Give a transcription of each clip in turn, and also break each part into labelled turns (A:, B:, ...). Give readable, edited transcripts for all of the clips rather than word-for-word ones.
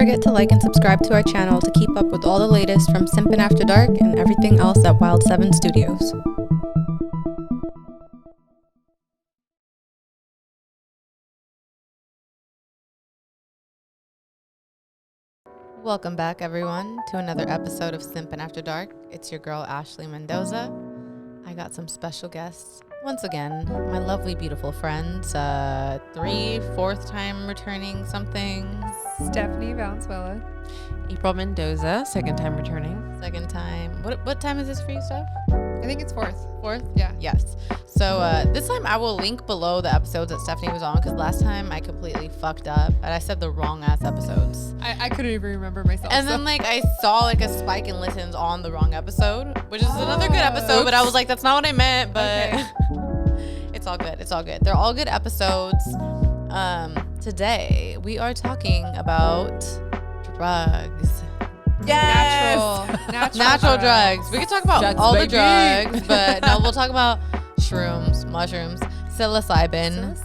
A: forget to like and subscribe to our channel to keep up with all the latest from Simpin After Dark and everything else at Wild 7 Studios. Welcome back, everyone, to another episode of Simpin After Dark. It's your girl, April Mendoza. I got some special guests. Once again, my lovely, beautiful friends, 4th time returning something.
B: Stephanie Valenzuela.
C: April Mendoza, 2nd time returning.
A: 2nd time. What time is this for you, Steph?
B: I think it's 4th.
A: 4th?
B: Yeah.
A: Yes. So this time I will link below the episodes that Stephanie was on, because last time I completely fucked up and I said the wrong ass episodes.
B: I couldn't even remember myself.
A: And then I saw a spike in listens on the wrong episode, which is another good episode, but I was like, that's not what I meant, but okay. It's all good. It's all good. They're all good episodes. Today we are talking about drugs.
B: Yes!
A: Natural drugs. We could talk about
C: drugs,
A: all
C: baby.
A: the drugs, but no, we'll talk about shrooms, mushrooms, psilocybin.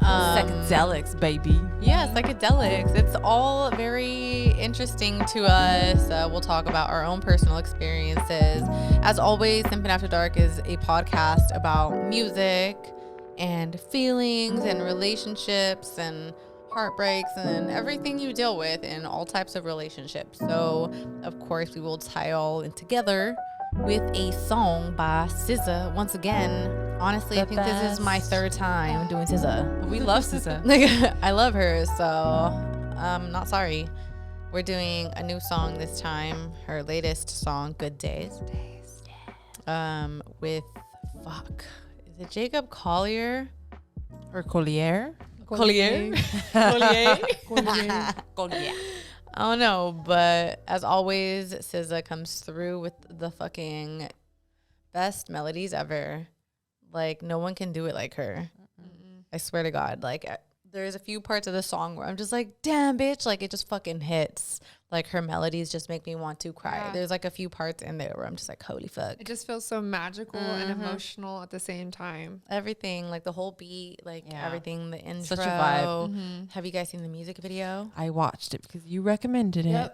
C: Psychedelics, baby.
A: Yeah, psychedelics. It's all very interesting to us. We'll talk about our own personal experiences. As always, Simpin After Dark is a podcast about music and feelings and relationships and heartbreaks and everything you deal with in all types of relationships. So, of course, we will tie all in together with a song by SZA. Once again, honestly, I think this is my 3rd time doing SZA.
C: We love SZA.
A: I love her, so I'm not sorry. We're doing a new song this time. Her latest song, Good Days. With is it Jacob Collier?
C: Or Collier?
A: Collier?
C: Collier.
A: I don't know, but as always, SZA comes through with the fucking best melodies ever. No one can do it like her. I swear to God. There's a few parts of the song where I'm just like, damn, bitch. It just fucking hits. Her melodies just make me want to cry.
B: Yeah.
A: There's a few parts in there where I'm just like, holy fuck.
B: It just feels so magical and emotional at the same time.
A: Everything, the whole beat, everything, the intro.
C: Such a vibe.
A: Have you guys seen the music video?
C: I watched it because you recommended it.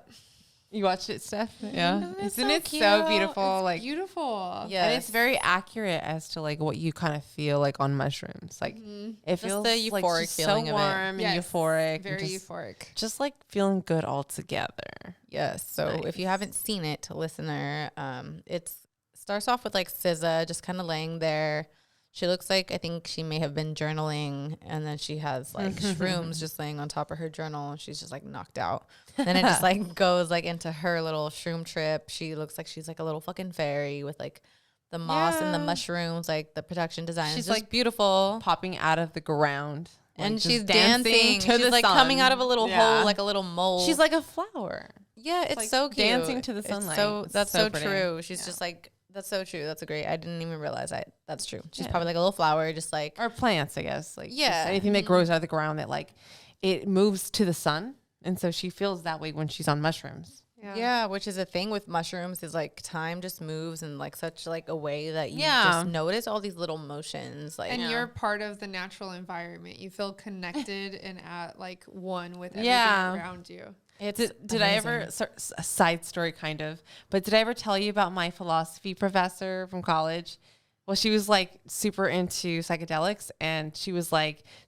C: You watched it, Steph? Yeah.
B: Isn't it so beautiful?
A: It's
B: beautiful.
A: Yeah.
C: And it's very accurate as to what you kind of feel on mushrooms. It feels
A: the euphoric
C: just
A: feeling
C: so
A: of it.
C: warm and euphoric.
B: Very
C: and
B: euphoric.
C: Just feeling good all together.
A: Yes. So if you haven't seen it, listener, it starts off with SZA just kind of laying there. She looks I think she may have been journaling, and then she has shrooms just laying on top of her journal, and she's just knocked out. Then it just goes into her little shroom trip. She looks like she's a little fucking fairy with the moss and the mushrooms, the production design.
C: She's
A: just beautiful,
C: popping out of the ground.
A: and
C: just
A: she's dancing.
C: to
A: She's
C: the sun.
A: coming out of a little hole, like a little mold.
C: She's like a flower.
A: Yeah, it's so cute.
C: Dancing to the sunlight.
A: That's so
C: pretty.
A: true. She's just that's so true. That's great. I didn't even realize that's true. She's probably a little flower, just
C: or plants, I guess.
A: Yeah,
C: just anything that grows out of the ground that it moves to the sun, and so she feels that way when she's on mushrooms.
A: Yeah, which is a thing with mushrooms is time just moves in such a way that you just notice all these little motions.
B: And you're part of the natural environment. You feel connected and at one with everything around you.
C: Did I ever, a side story kind of, but did I ever tell you about my philosophy professor from college? Well, she was super into psychedelics, and she was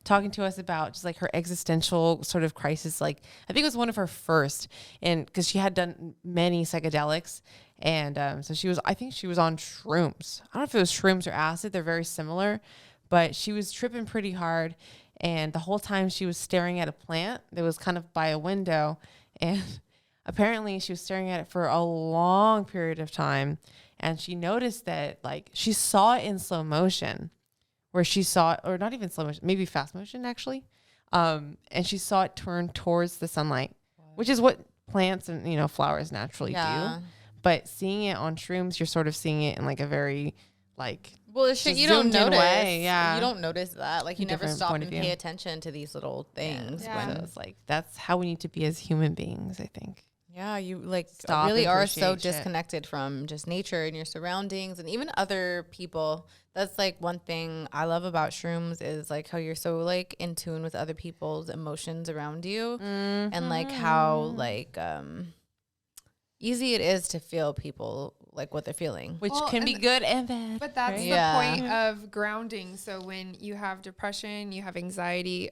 C: talking to us about just her existential sort of crisis. I think it was one of her first, and because she had done many psychedelics, and so I think she was on shrooms. I don't know if it was shrooms or acid. They're very similar, but she was tripping pretty hard, and the whole time she was staring at a plant that was kind of by a window. And apparently she was staring at it for a long period of time. And she noticed that she saw it in slow motion, where she saw it, or not even slow motion, maybe fast motion actually. And she saw it turn towards the sunlight, which is what plants and, flowers naturally do. But seeing it on shrooms, you're sort of seeing it in a very
A: well, it's shit you don't notice.
C: Way, yeah.
A: You don't notice that. You never stop and
C: view.
A: pay attention to these little things.
C: Yeah. So it's that's how we need to be as human beings, I think.
A: Yeah, you like
C: Stop
A: really
C: and
A: are so
C: appreciate shit.
A: disconnected from just nature and your surroundings and even other people. That's like one thing I love about shrooms is like how you're so like in tune with other people's emotions around you and like how like easy it is to feel people like what they're feeling,
C: which can be good and bad.
B: But that's
C: right?
B: the point of grounding. So when you have depression, you have anxiety,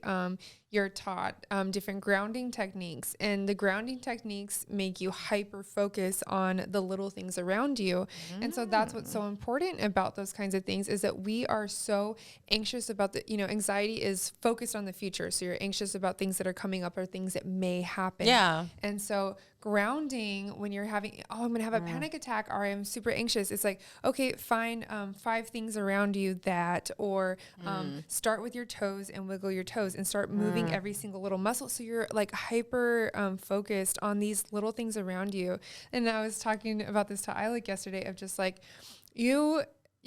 B: you're taught different grounding techniques, and the grounding techniques make you hyper focus on the little things around you. And so that's what's so important about those kinds of things is that we are so anxious about anxiety is focused on the future. So you're anxious about things that are coming up or things that may happen.
C: Yeah.
B: And so grounding, when you're having, I'm going to have a panic attack or I'm super anxious. It's like, okay, find 5 things around you that, or start with your toes and wiggle your toes and start moving every single little muscle. So you're like hyper focused on these little things around you. And I was talking about this to Eilic yesterday of just like, you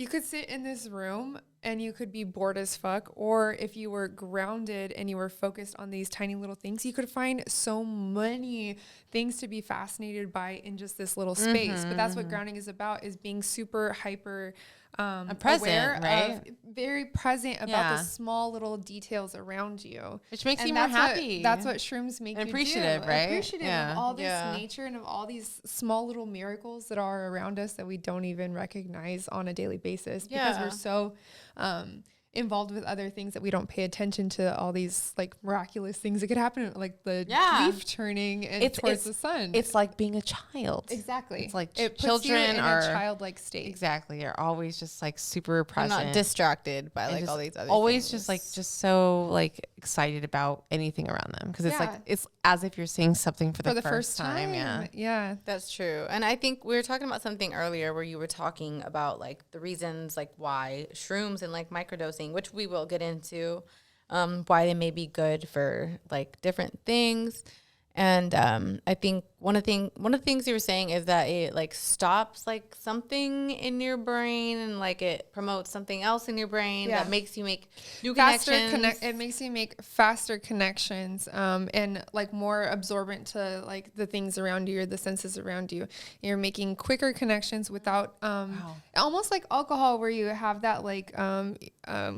B: could sit in this room and you could be bored as fuck, or if you were grounded and you were focused on these tiny little things, you could find so many things to be fascinated by in just this little space. But that's what grounding is about, is being super hyper
C: present,
B: aware
C: right?
B: of, very present about the small little details around you,
C: which makes you more happy.
B: That's what shrooms make
C: and
B: you
C: appreciative,
B: do.
C: right?
B: Appreciative of all this nature and of all these small little miracles that are around us that we don't even recognize on a daily basis because we're so involved with other things that we don't pay attention to all these like miraculous things that could happen, like the leaf turning and towards the sun.
C: It's like being a child.
B: Exactly.
C: It's like
B: it
C: children
B: puts you in
C: are
B: a childlike state.
C: Exactly. Are always just like super present.
A: I'm not distracted by like all these other
C: always
A: things.
C: just so like excited about anything around them because it's like it's as if you're seeing something for the first time.
B: Yeah,
A: that's true. And I think we were talking about something earlier where you were talking about like the reasons like why shrooms and like microdosing, which we will get into, why they may be good for like different things. And I think one of the things you were saying is that it like stops like something in your brain and like it promotes something else in your brain that makes you make new connections.
B: It makes you make faster connections and like more absorbent to like the things around you or the senses around you. You're making quicker connections without almost like alcohol, where you have that like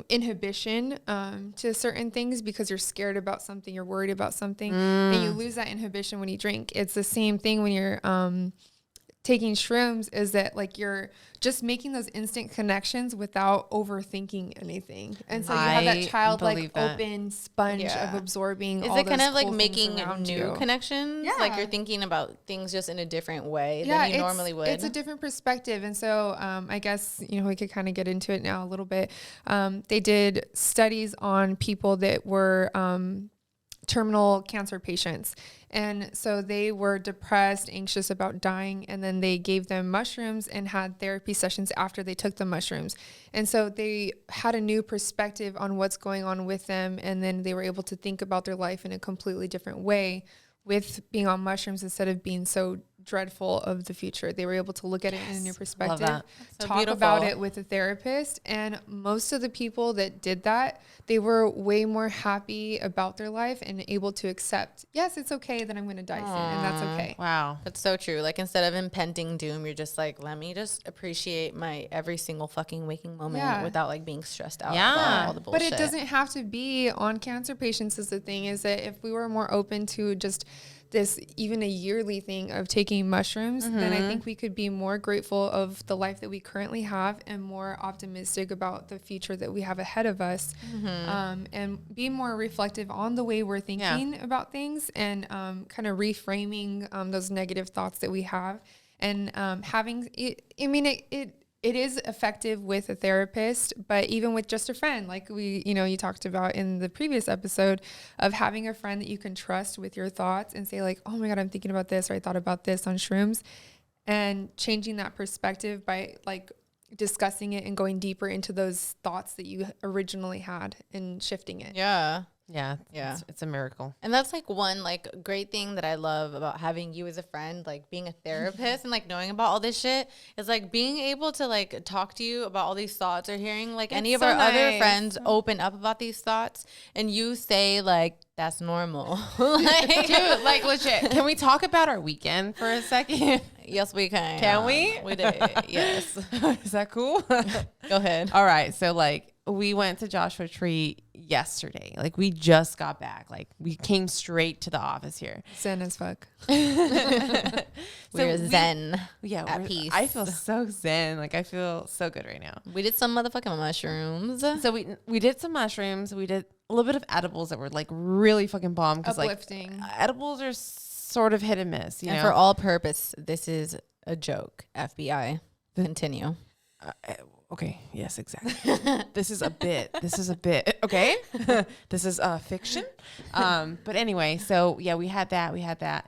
B: inhibition to certain things because you're scared about something, you're worried about something, and you lose that inhibition when you drink. It's the same thing when you're taking shrooms, is that like you're just making those instant connections without overthinking anything. And so you have that childlike open sponge of absorbing.
A: Is it kind of like making new connections? Yeah. Like you're thinking about things just in a different way than you normally would.
B: It's a different perspective. And so I guess, we could kind of get into it now a little bit. They did studies on people that were terminal cancer patients. And so they were depressed, anxious about dying, and then they gave them mushrooms and had therapy sessions after they took the mushrooms. And so they had a new perspective on what's going on with them, and then they were able to think about their life in a completely different way with being on mushrooms instead of being so dreadful of the future. They were able to look at it in a new perspective,
A: so
B: talk about it with a therapist. And most of the people that did that, they were way more happy about their life and able to accept, yes, it's okay that I'm going to die soon. And that's okay.
C: Wow.
A: That's so true. Like instead of impending doom, you're just like, let me just appreciate my every single fucking waking moment without like being stressed out about all the bullshit.
B: But it doesn't have to be on cancer patients. Is the thing, is that if we were more open to just this, even a yearly thing of taking mushrooms, then I think we could be more grateful of the life that we currently have and more optimistic about the future that we have ahead of us, and be more reflective on the way we're thinking about things, and kind of reframing those negative thoughts that we have, and having it. I mean, it is effective with a therapist, but even with just a friend, like you talked about in the previous episode, of having a friend that you can trust with your thoughts and say like, oh my God, I'm thinking about this, or I thought about this on shrooms, and changing that perspective by like discussing it and going deeper into those thoughts that you originally had and shifting it.
A: Yeah.
C: Yeah.
A: Yeah.
C: It's a miracle.
A: And that's like one like great thing that I love about having you as a friend, like being a therapist and like knowing about all this shit is like being able to like talk to you about all these thoughts or hearing like any of
C: so
A: our other
C: nice.
A: friends open up about these thoughts and you say like, that's normal. Like,
C: Dude, like legit. Can we talk about our weekend for a second?
A: yes, we can.
C: Can we?
A: We did. Yes.
C: Is that cool?
A: Go ahead.
C: All right. So like we went to Joshua Tree yesterday. Like we just got back. Like we came straight to the office here.
B: Zen as fuck.
A: We're zen.
C: Yeah.
A: At peace.
C: I feel so zen. Like I feel so good right now.
A: We did some motherfucking mushrooms.
C: So we did some mushrooms. We did a little bit of edibles that were like really fucking bomb. Because like
B: Uplifting.
C: edibles are sort of hit and miss. You
A: And
C: know?
A: for all purpose, this is a joke. FBI. Continue.
C: Okay. Yes, exactly. This is a bit. Okay. This is fiction. But anyway, so yeah, we had that,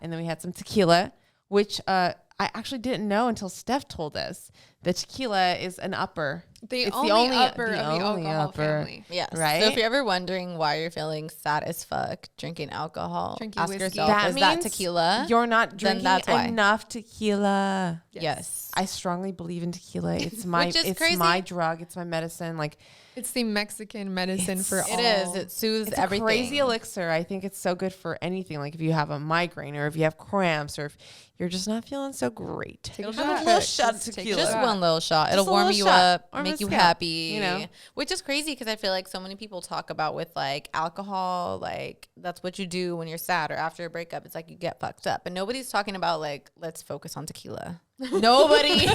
C: and then we had some tequila, which I actually didn't know until Steph told us. The tequila is an upper.
B: It's the only upper of the alcohol family.
A: Yes.
C: Right?
A: So if you're ever wondering why you're feeling sad as fuck drinking alcohol,
B: Drinking
A: ask
B: whiskey.
A: yourself,
C: That
A: is that
C: means
A: tequila?
C: You're not
A: Then
C: drinking
A: that's why.
C: enough tequila.
A: Yes.
C: I strongly believe in tequila. It's my
A: Which is
C: it's
A: crazy.
C: my drug. It's my medicine. Like
B: It's the Mexican medicine for all.
A: It is. It soothes
C: it's
A: everything.
C: a crazy elixir. I think it's so good for anything. Like if you have a migraine or if you have cramps or if you're just not feeling so great.
B: Take a
C: Have
B: shot.
C: a little shot of
B: Just take a
C: tequila.
A: Just
B: shot.
A: one little shot.
C: Just
A: It'll
C: a
A: warm
C: little
A: you
C: shot.
A: up,
C: Warm
A: make
C: the
A: you
C: scalp,
A: happy.
C: you know?
A: Which is crazy because I feel like so many people talk about with like alcohol, like that's what you do when you're sad or after a breakup. It's like you get fucked up. And nobody's talking about like, let's focus on tequila. Nobody.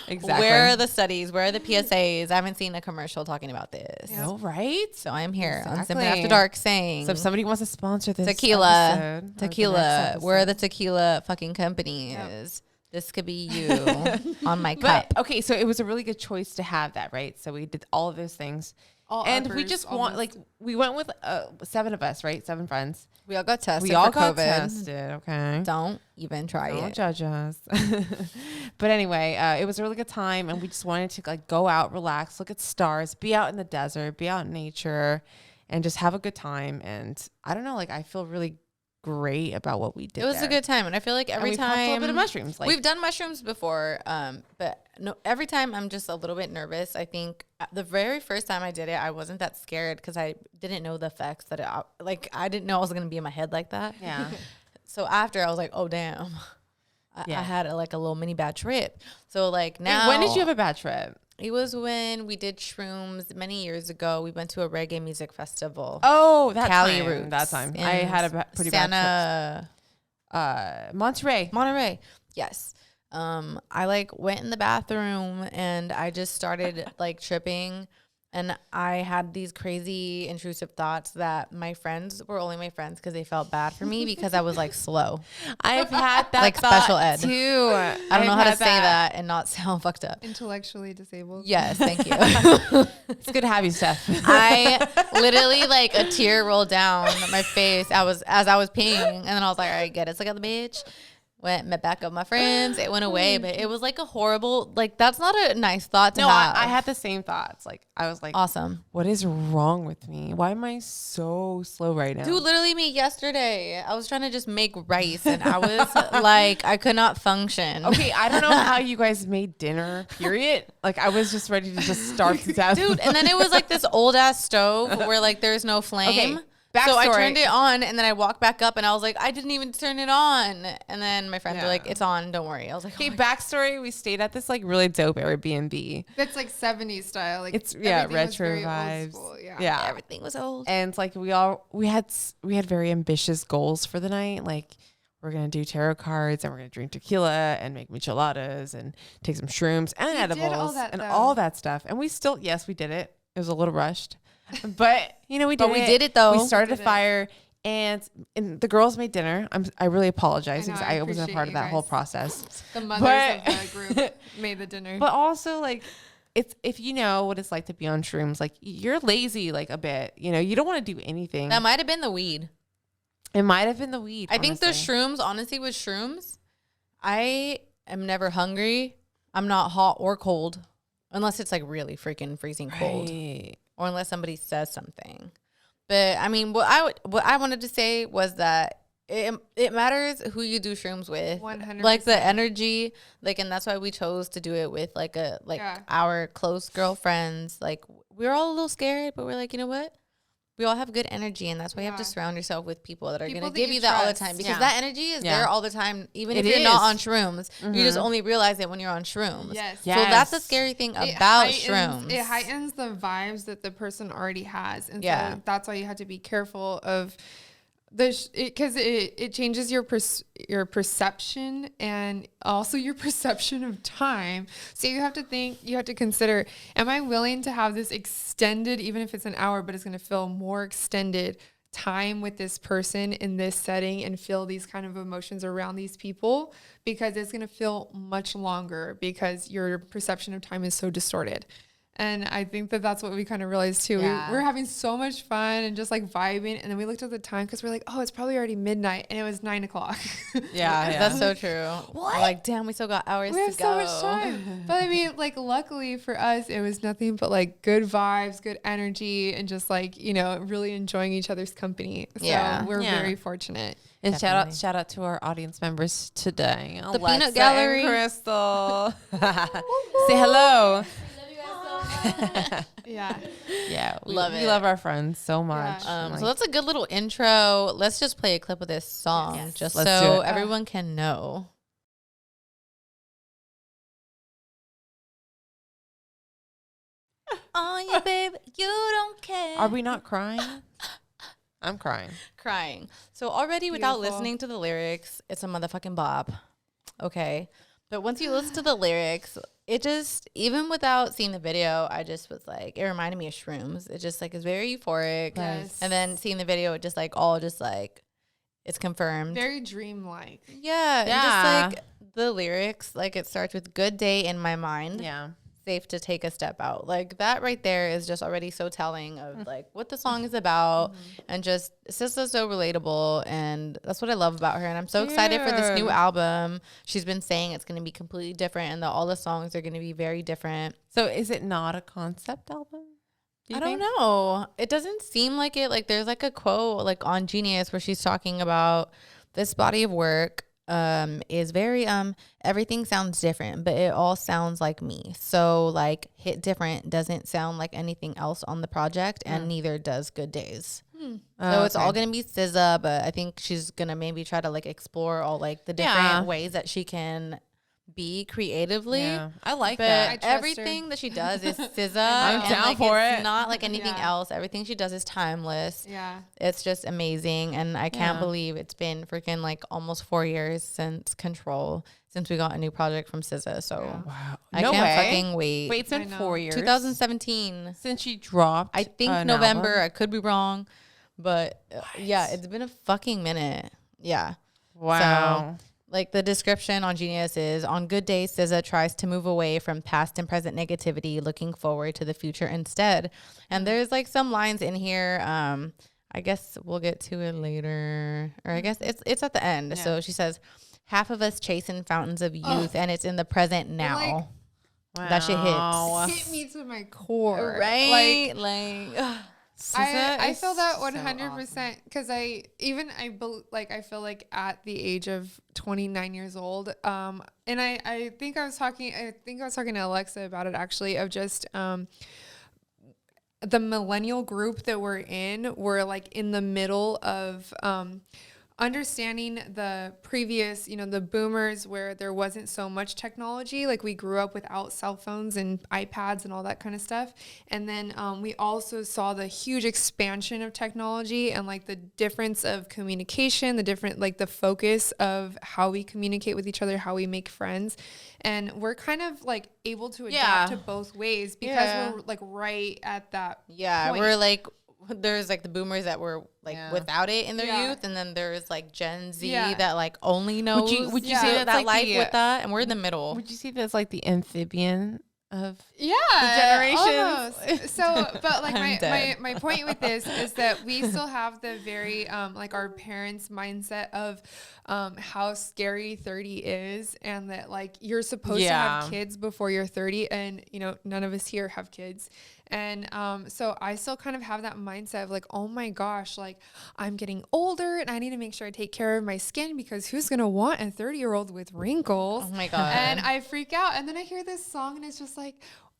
C: Exactly.
A: Where are the studies? Where are the PSAs? I haven't seen a commercial talking about this.
B: Yeah.
C: No, right?
A: So I'm here on
C: Exactly.
A: Simpin After Dark saying
C: So if somebody wants to sponsor this
A: tequila,
C: episode, or the
A: tequila.
C: next
A: Where are the
C: episode.
A: tequila fucking companies?
B: Yep.
A: This could be you on my
C: But
A: cup.
C: okay, so it was a really good choice to have that, right? So we did all of those things.
B: All
C: And we
B: uppers,
C: just want, like,
B: almost.
C: we went with 7 of us, right? 7 friends.
A: We all got tested
C: We all
A: for
C: got
A: COVID.
C: tested, okay?
A: Don't even try
C: Don't
A: it.
C: judge us. But anyway, it was a really good time, and we just wanted to like go out, relax, look at stars, be out in the desert, be out in nature, and just have a good time. And I don't know, like I feel really great about what we did.
A: It was a
C: there.
A: good time, and I feel like every
C: and we popped
A: time
C: a little bit of mushrooms. Like
A: we've done mushrooms before, but no, every time I'm just a little bit nervous. I think the very first time I did it, I wasn't that scared because I didn't know the effects that I didn't know I was gonna be in my head like that.
C: yeah.
A: So after I was like, oh damn, I
C: Yeah.
A: had a little mini bad trip. So like now,
C: Wait, when did you have a bad trip?
A: It was when we did shrooms many years ago. We went to a reggae music festival.
C: Oh, that
A: Cali
C: time.
A: Roots.
C: That time.
A: in
C: I had a pretty bad
A: Santa
C: trip. Monterey.
A: Monterey. Yes. I like went in the bathroom and I just started like tripping, and I had these crazy intrusive thoughts that my friends were only my friends because they felt bad for me because I was like slow.
C: I've had that
A: Like
C: thought
A: special ed.
C: too.
A: I don't know how to say that and not sound fucked up.
B: Intellectually disabled.
A: Yes, thank you.
C: It's good to have you, Steph.
A: I literally like a tear rolled down my face. As I was peeing, and then I was like, all right, get it, look at the bitch. Met back up with my friends. It went away, but it was like a horrible, like that's not a nice thought to
C: No,
A: have.
C: I had the same thoughts. Like I was like,
A: Awesome.
C: what is wrong with me? Why am I so slow right now?
A: Dude, literally me yesterday. I was trying to just make rice and I was like, I could not function.
C: Okay, I don't know how you guys made dinner, period. Like I was just ready to just starve to death.
A: Dude, and then it was like this old ass stove where like there's no flame.
C: Okay,
A: So I
C: backstory.
A: turned it on and then I walked back up and I was like, I didn't even turn it on. And then my friends were
C: Yeah.
A: like, it's on, don't worry. I was like,
C: Okay,
A: oh my God.
C: backstory. We stayed at this like really dope Airbnb.
B: That's like 70s style. Like
C: It's
B: everything was
C: retro
B: very old
C: vibes.
B: school, Yeah.
C: Yeah.
A: Everything was old.
C: And like we had very ambitious goals for the night. Like we're gonna do tarot cards and we're gonna drink tequila and make micheladas and take some shrooms and
B: You did all
C: edibles
B: that,
C: and
B: though.
C: all that stuff. And we still, yes, we did it. It was a little rushed, but you know we did
A: But
C: it.
A: we did it, though.
C: We started a
B: Did it.
C: fire and the girls made dinner. I really apologize
B: I know,
C: because
B: I
C: I wasn't a
B: appreciate
C: part of
B: you
C: that whole
B: guys.
C: process.
B: The mothers
C: But-
B: of the group made the dinner.
C: But also like it's if you know what it's like to be on shrooms, like you're lazy like a bit. You know, you don't want to do anything.
A: That might have been the weed.
C: It might have been the weed.
A: I think the
C: honestly.
A: shrooms, honestly, with shrooms, I am never hungry. I'm not hot or cold unless it's like really freaking freezing cold
C: Right.
A: or unless somebody says something. But I mean, what I wanted to say was that it matters who you do shrooms with.
B: 100%.
A: Like the energy, like, and that's why we chose to do it with like our close girlfriends. Like, we're all a little scared, but we're like, you know what? We all have good energy, and that's why you have to surround yourself with people that are going to give you that all the time, because that energy is there all the time, even if you're not on shrooms. You just only realize it when you're on shrooms.
B: Yes.
A: So that's the scary thing about shrooms.
B: It heightens the vibes that the person already has. And so that's why you have to be careful of because it changes your perception and also your perception of time. So you have to consider, am I willing to have this extended, even if it's an hour, but it's going to feel more extended time with this person in this setting and feel these kind of emotions around these people, because it's going to feel much longer because your perception of time is so distorted. And I think that that's what we kind of realized too. Yeah. We're having so much fun and just like vibing. And then we looked at the time because we're like, oh, it's probably already midnight. And it was 9 o'clock.
A: Yeah. That's so true. What? We're like, damn, we still got hours to go. We have so much time.
B: But I mean, like, luckily for us, it was nothing but like good vibes, good energy, and just like, you know, really enjoying each other's company. So we're very fortunate.
C: And shout out to our audience members today.
A: The Alexa Peanut Gallery.
C: And Crystal. Say hello.
B: Yeah.
C: We love our friends so much.
A: So that's a good little intro. Let's just play a clip of this song just so everyone can know. Oh, yeah, babe, you don't care.
C: Are we not crying? I'm crying.
A: So already without listening to the lyrics, it's a motherfucking bop. Okay. But once you listen to the lyrics, it just, even without seeing the video, I just was like, it reminded me of shrooms. It just like is very euphoric.
B: Yes.
A: And then seeing the video, it just like it's confirmed.
B: Very dreamlike.
A: Yeah. And just like the lyrics, like it starts with good day in my mind.
C: Yeah.
A: Safe to take a step out. Like that right there is just already so telling of like what the song is about. And just it's just so relatable, and that's what I love about her. And I'm so excited for this new album. She's been saying it's going to be completely different, and all the songs are going to be very different.
C: So is it not a concept album?
A: I don't know. It doesn't seem like it. Like there's like a quote like on Genius where she's talking about this body of work is very everything sounds different, but it all sounds like me. So like Hit Different doesn't sound like anything else on the project, and neither does Good Days. So it's all gonna be SZA, but I think she's gonna maybe try to like explore all like the different ways that she can be creatively.
C: I like
A: but
C: that.
A: Everything that she does is SZA.
C: I'm down for it.
A: It's not like anything else. Everything she does is timeless.
B: Yeah.
A: It's just amazing. And I can't believe it's been freaking like almost 4 years since Control, since we got a new project from SZA. So
C: wow.
A: I can't fucking wait.
C: Wait, it's been 4 years.
A: 2017.
C: Since she dropped.
A: I think November. Album. I could be wrong. But yeah, it's been a fucking minute. Yeah.
C: Wow.
A: So, like the description on Genius is, on good days, SZA tries to move away from past and present negativity, looking forward to the future instead. And there's like some lines in here. I guess we'll get to it later, or I guess it's at the end. Yeah. So she says, half of us chasing fountains of youth, and it's in the present now. Like, that shit
B: hit me to my core.
A: Right?
B: I feel that 100% because I feel like at the age of 29 years old, and I think I was talking to Alexa about it actually, of just the millennial group that we're like in the middle of understanding the previous, the boomers, where there wasn't so much technology. Like we grew up without cell phones and iPads and all that kind of stuff. And then we also saw the huge expansion of technology and like the difference of communication, the focus of how we communicate with each other, how we make friends. And we're kind of like able to adapt to both ways because we're like right at that point.
A: We're like, there's like the boomers that were like without it in their youth, and then there's like Gen Z that like only knows
C: would you say that
A: like life with that, and we're in the middle.
C: Would you see that's like the amphibian of
B: the generations? Almost. So but like my point with this is that we still have the very like our parents' mindset of how scary 30 is, and that like you're supposed to have kids before you're 30, and none of us here have kids. And so I still kind of have that mindset of like, oh my gosh, like I'm getting older and I need to make sure I take care of my skin because who's going to want a 30-year-old with wrinkles?
A: Oh my God.
B: And I freak out. And then I hear this song and it's just like,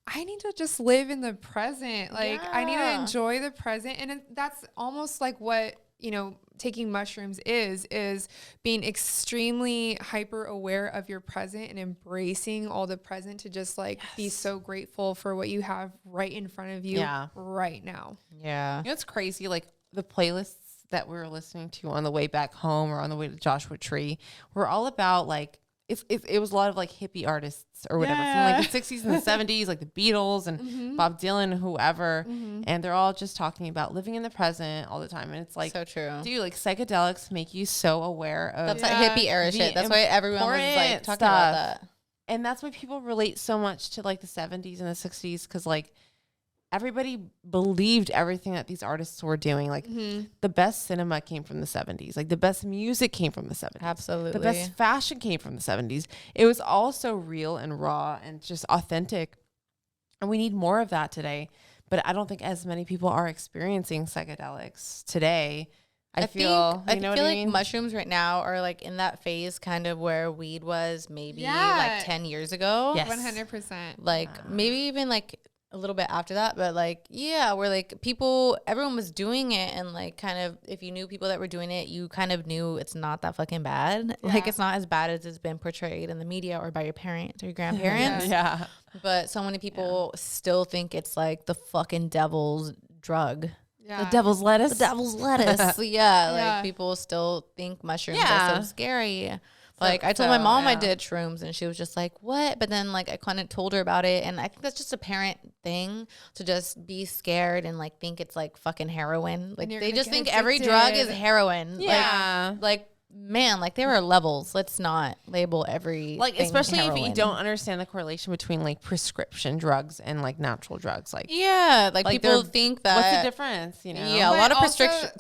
B: I need to just live in the present. Like I need to enjoy the present. And that's almost like what, you know, taking mushrooms is being extremely hyper aware of your present and embracing all the present to just like be so grateful for what you have right in front of you right now.
A: Yeah.
C: You know, it's crazy. Like the playlists that we were listening to on the way back home or on the way to Joshua Tree were all about like, it was a lot of like hippie artists or whatever from like the 60s and the 70s, like the Beatles and Bob Dylan, whoever. And they're all just talking about living in the present all the time. And it's like,
A: so true.
C: Dude, like psychedelics make you so aware of
A: that's that hippie era shit. That's why everyone was like talking about that.
C: And that's why people relate so much to like the 70s and the 60s. Cause like everybody believed everything that these artists were doing. Like the best cinema came from the 70s. Like the best music came from the 70s.
A: Absolutely.
C: The best fashion came from the 70s. It was all so real and raw and just authentic. And we need more of that today. But I don't think as many people are experiencing psychedelics today. I feel like
A: mushrooms right now are like in that phase kind of where weed was maybe like 10 years ago.
B: Yes. 100%.
A: Like maybe even like a little bit after that, but like where like everyone was doing it, and like kind of if you knew people that were doing it, you kind of knew it's not that fucking bad. Like it's not as bad as it's been portrayed in the media or by your parents or your grandparents. But so many people still think it's like the fucking devil's drug.
C: The devil's lettuce.
A: The devil's lettuce. Like people still think mushrooms are so scary. Like I told my mom I did shrooms and she was just like, what? But then like I kind of told her about it. And I think that's just a parent thing to just be scared and like think it's like fucking heroin. Like they just think every drug is heroin.
C: Yeah.
A: Like man, like there are levels. Let's not label every
C: like especially heroin. If you don't understand the correlation between like prescription drugs and like natural drugs. Like
A: like people think that
C: what's the difference? You know,
A: a lot of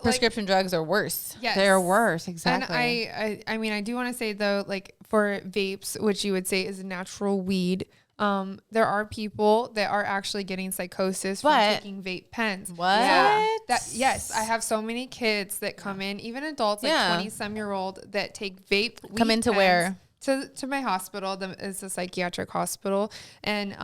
A: prescription drugs are worse.
B: Yes,
C: they're worse. Exactly.
B: And I mean, I do want to say though, like for vapes, which you would say is natural weed. There are people that are actually getting psychosis from taking vape pens.
A: What?
B: Yes, I have so many kids that come in, even adults, like 20-some-year-old that take vape.
A: Come into where?
B: To my hospital. It's a psychiatric hospital. And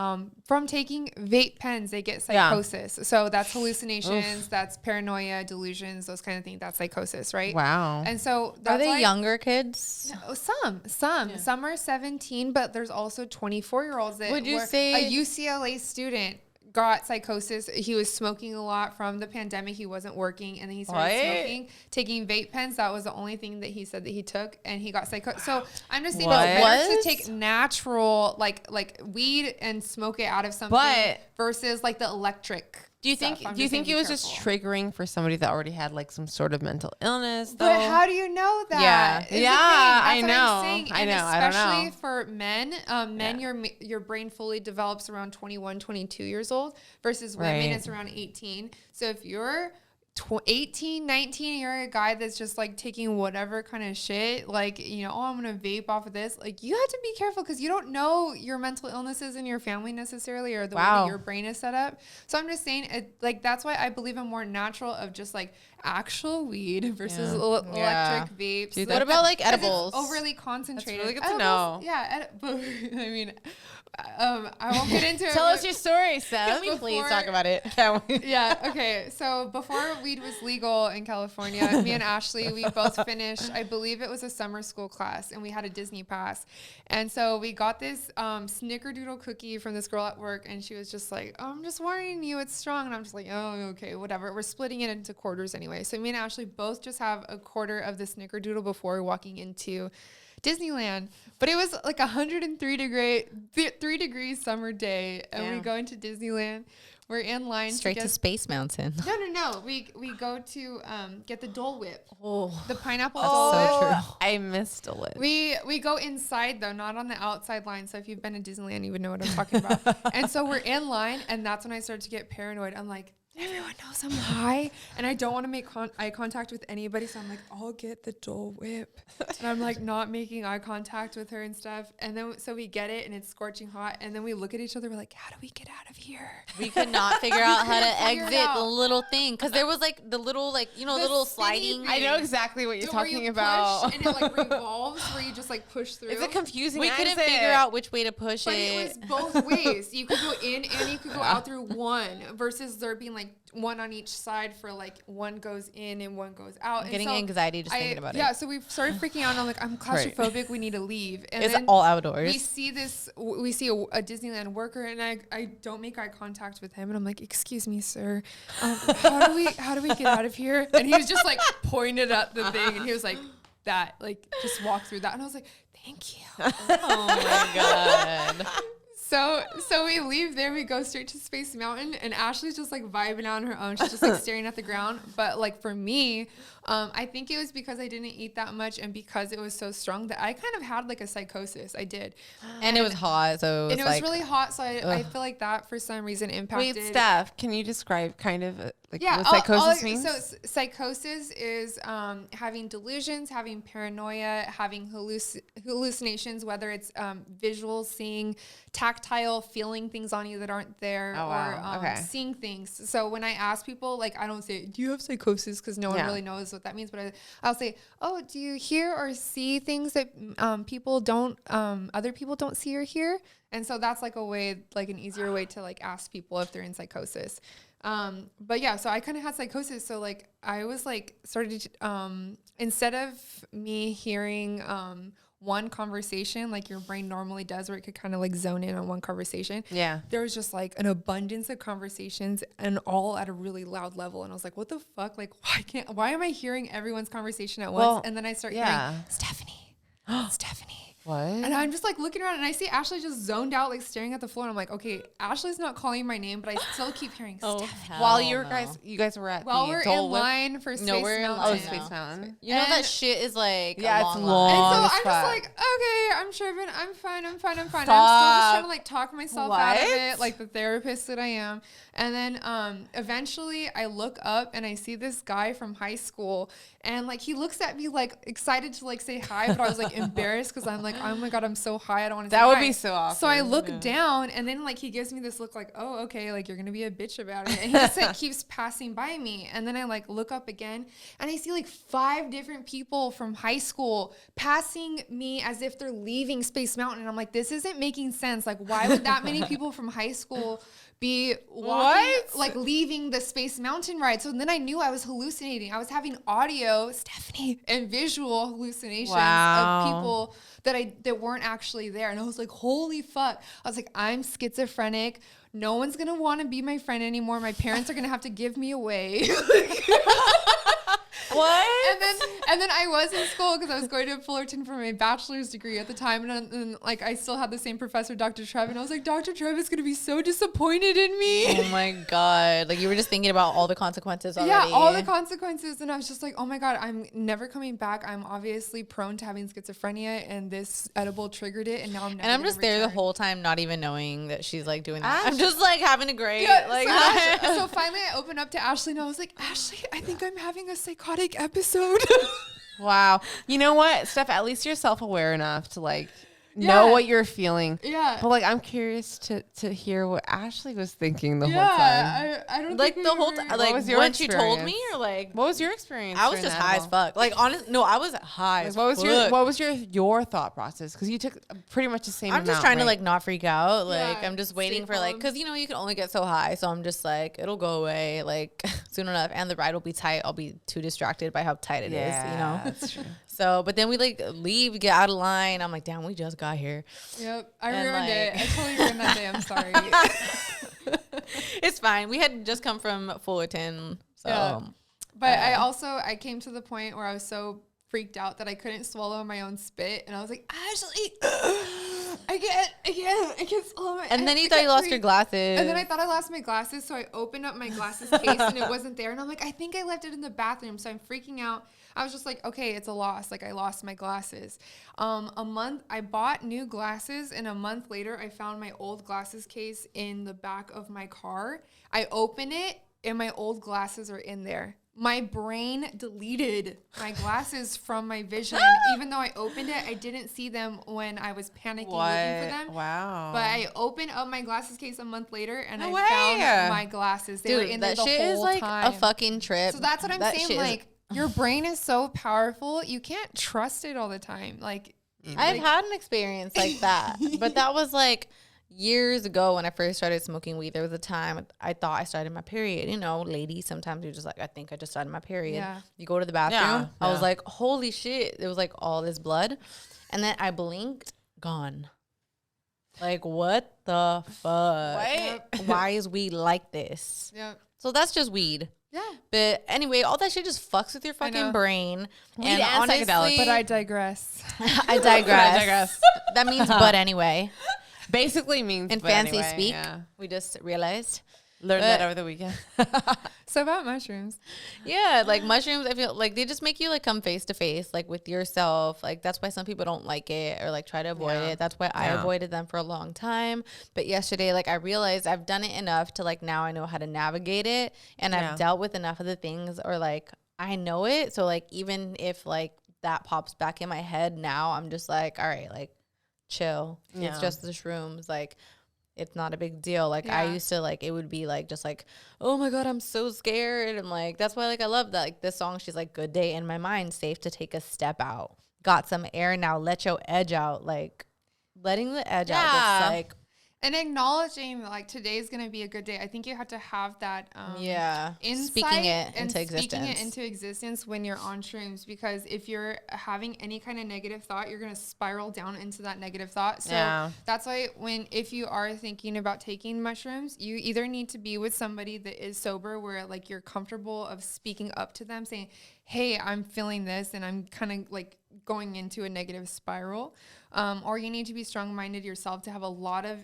B: from taking vape pens, they get psychosis. So that's hallucinations, that's paranoia, delusions, those kind of things. That's psychosis, right?
C: Wow.
B: And so that's
A: are they younger kids?
B: No, some are 17, but there's also 24-year-olds that
A: would you say
B: a UCLA student got psychosis. He was smoking a lot from the pandemic. He wasn't working, and then he started smoking, taking vape pens. That was the only thing that he said that he took, and he got psychosis. So I'm just saying, it's better to take natural, like weed, and smoke it out of something versus like the electric.
C: Do you think it was just triggering for somebody that already had like some sort of mental illness? Though?
B: But how do you know that?
C: I know.
B: I know.
C: Especially
B: I don't know. For men, your brain fully develops around 21, 22 years old versus women, it's around 18. So if you're 18, 19, you're a guy that's just like taking whatever kind of shit, like, you know, I'm going to vape off of this. Like you have to be careful because you don't know your mental illnesses in your family necessarily or the way that your brain is set up. So I'm just saying that's why I believe in more natural of just like actual weed versus electric vapes.
A: What about like edibles?
B: It's overly concentrated.
C: That's really good to know.
B: Yeah. I mean, I won't get into it.
C: Tell us your story, Seth.
A: Can we please talk about it?
B: Yeah. Okay. So before weed was legal in California, me and Ashley, we both finished, I believe it was a summer school class, and we had a Disney pass. And so we got this snickerdoodle cookie from this girl at work, and she was just like, oh, I'm just warning you, it's strong. And I'm just like, oh, okay, whatever. We're splitting it into quarters anyway. So me and Ashley both just have a quarter of the snickerdoodle before walking into Disneyland. But it was like 3 degrees summer day, and we go into Disneyland. We're in line
A: straight to Space Mountain.
B: No. We go to get the Dole Whip. The pineapple
A: Dole Whip. So true.
C: I missed Dole Whip.
B: We go inside though, not on the outside line. So if you've been to Disneyland, you would know what I'm talking about. And so we're in line, and that's when I started to get paranoid. I'm like, everyone knows I'm high and I don't want to make eye contact with anybody. So I'm like, I'll get the Dole Whip. And I'm like not making eye contact with her and stuff. And then, so we get it and it's scorching hot. And then we look at each other. We're like, how do we get out of here?
A: We could not figure out how to exit the little thing. Cause there was like the little, like, you know, little sliding.
C: I know exactly what you're talking
B: you
C: about.
B: Push and it like revolves where you just like push through.
C: It's a confusing
A: We couldn't figure out which way to push
B: but
A: it.
B: it was both ways. You could go in and you could go out through one versus there being like one on each side for like one goes in and one goes out.
A: I'm getting anxiety just thinking about it.
B: Yeah, so we started freaking out and I'm like, I'm claustrophobic. We need to leave. And
A: it's
B: then
A: all outdoors.
B: we see a Disneyland worker and I don't make eye contact with him and I'm like, excuse me, sir. How do we get out of here? And he was just like pointed at the thing and he was like, that, like just walk through that. And I was like, thank you.
A: Oh my God.
B: So we leave there, we go straight to Space Mountain and Ashley's just like vibing out on her own. She's just like staring at the ground. But like for me, I think it was because I didn't eat that much and because it was so strong that I kind of had like a psychosis. I did.
A: And it was hot, so
B: it was really hot. So I feel like that for some reason impacted.
C: Wait, Steph, can you describe kind of like what psychosis means?
B: So psychosis is having delusions, having paranoia, having hallucinations, whether it's visual, seeing, tactile, feeling things on you that aren't there, or seeing things. So when I ask people, like I don't say, do you have psychosis? Because no one really knows what that means. But I'll say, oh, do you hear or see things that other people don't see or hear? And so that's like a way, like an easier way to like ask people if they're in psychosis. But yeah, so I kind of had psychosis. So like I was like started instead of me hearing one conversation like your brain normally does where it could kind of like zone in on one conversation. Yeah. There was just like an abundance of conversations and all at a really loud level. And I was like, what the fuck? Like why am I hearing everyone's conversation at once? And then I start hearing Stephanie, Stephanie. What? And I'm just like looking around and I see Ashley just zoned out, like staring at the floor. And I'm like, okay, Ashley's not calling my name, but I still keep hearing Stephanie.
C: While you guys were at
B: while we're in line for Space Mountain.
C: Space Mountain.
A: You know that shit is like
C: it's long.
B: And so I'm just like, okay, I'm tripping. I'm fine. I'm still just trying to like talk myself out of it, like the therapist that I am. And then eventually I look up and I see this guy from high school and like he looks at me like excited to like say hi, but I was like embarrassed because I'm like, oh my God, I'm so high. I don't want to say hi.
C: That would be so awesome.
B: So I look down and then like he gives me this look like, oh, okay, like you're going to be a bitch about it. And he just like keeps passing by me. And then I like look up again and I see like 5 different people from high school passing me as if they're leaving Space Mountain. And I'm like, this isn't making sense. Like, why would that many people from high school be walking, like leaving the Space Mountain ride? So then I knew I was hallucinating. I was having audio, Stephanie, and visual hallucinations of people that weren't actually there. And I was like, holy fuck. I was like, I'm schizophrenic. No one's going to want to be my friend anymore. My parents are going to have to give me away. What? And then I was in school because I was going to Fullerton for my bachelor's degree at the time, and like I still had the same professor, Dr. Trev, and I was like, Dr. Trev is gonna be so disappointed in me.
A: Oh my God! Like you were just thinking about all the consequences already.
B: Yeah, all the consequences, and I was just like, oh my God, I'm never coming back. I'm obviously prone to having schizophrenia, and this edible triggered it, and now I'm never.
A: And I'm just there the whole time, not even knowing that she's like doing that. I'm just like having a great like.
B: So finally, I opened up to Ashley, and I was like, Ashley, I think I'm having a psychotic episode.
C: Wow. You know what, Steph, at least you're self-aware enough to like know what you're feeling. Yeah. But like I'm curious to hear what Ashley was thinking the whole time.
B: I don't
A: like
B: think
A: the whole time. Like when she told me, or like
C: what was your experience?
A: I was just high as fuck. Like honest, no, I was high. Like,
C: what was your thought process? Because you took pretty much the same.
A: I'm just trying to like not freak out. Like I'm just waiting for like, because you know you can only get so high, so I'm just like it'll go away like soon enough, and the ride will be tight. I'll be too distracted by how tight it is. You know. That's true. So, but then we like leave, get out of line. I'm like, damn, we just got here.
B: Yep. I ruined it. I totally ruined that day. I'm sorry.
A: It's fine. We had just come from Fullerton. So, yeah.
B: But I came to the point where I was so freaked out that I couldn't swallow my own spit. And I was like, Ashley, I can't swallow my.
A: And then you thought you lost your glasses.
B: And then I thought I lost my glasses. So I opened up my glasses case and it wasn't there. And I'm like, I think I left it in the bathroom. So I'm freaking out. I was just like, okay, it's a loss. Like I lost my glasses. I bought new glasses and a month later I found my old glasses case in the back of my car. I open it and my old glasses are in there. My brain deleted my glasses from my vision. Even though I opened it, I didn't see them when I was panicking looking for them.
C: Wow.
B: But I opened up my glasses case a month later, and
C: No
B: I
C: way.
B: found my glasses. They were in there the
A: shit
B: whole
A: is like
B: time.
A: a fucking trip.
B: So that's what I'm saying. Like, your brain is so powerful. You can't trust it all the time. Like,
A: I've had an experience like that, but that was like years ago when I first started smoking weed. There was a time I thought I started my period. You know, ladies, sometimes you're just like, I think I just started my period.
B: Yeah.
A: You go to the bathroom.
C: Yeah.
A: I was like, holy shit. It was like all this blood. And then I blinked, gone. Like, what the fuck?
C: What?
A: Why is weed like this?
B: Yep.
A: So that's just weed.
B: Yeah.
A: But anyway, all that shit just fucks with your fucking brain.
C: Weed and psychedelic.
B: But I digress.
A: I digress. That means but anyway.
C: Basically means
A: In
C: but
A: fancy
C: anyway,
A: speak,
C: yeah.
A: we just realized.
C: Learned that over the weekend.
B: So about mushrooms.
A: Yeah, like mushrooms, I feel like they just make you like come face to face, like with yourself. Like that's why some people don't like it or like try to avoid it. That's why I avoided them for a long time. But yesterday, like I realized I've done it enough to like now I know how to navigate it, and I've dealt with enough of the things, or like I know it. So like even if like that pops back in my head now, I'm just like, all right, like chill.
C: Yeah.
A: It's just the shrooms. Like it's not a big deal. Like I used to like, it would be like, just like, oh my God, I'm so scared. And like, that's why like, I love that. Like this song, she's like, good day in my mind, safe to take a step out. Got some air now, let your edge out. Like letting the edge out. That's like,
B: And acknowledging like today's gonna be a good day. I think you have to have that insight
A: speaking it
B: and
A: into
B: speaking
A: existence.
B: it into existence when you're on shrooms, because if you're having any kind of negative thought, you're gonna spiral down into that negative thought. So that's why if you are thinking about taking mushrooms, you either need to be with somebody that is sober, where like you're comfortable of speaking up to them, saying, hey, I'm feeling this and I'm kind of like going into a negative spiral, or you need to be strong-minded yourself to have a lot of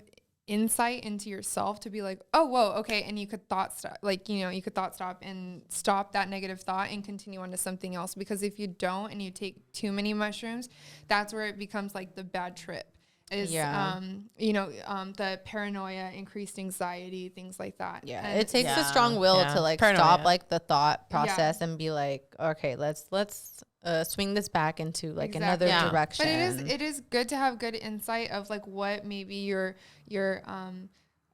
B: insight into yourself to be like, oh, whoa, okay. And you could thought stop, like, you know, you could thought stop and stop that negative thought and continue on to something else. Because if you don't and you take too many mushrooms, that's where it becomes like the bad trip is, the paranoia, increased anxiety, things like that.
A: Yeah.
B: And
A: It takes a strong will to like stop like the thought process and be like, okay, let's swing this back into like another direction.
B: But it is good to have good insight of like what maybe you're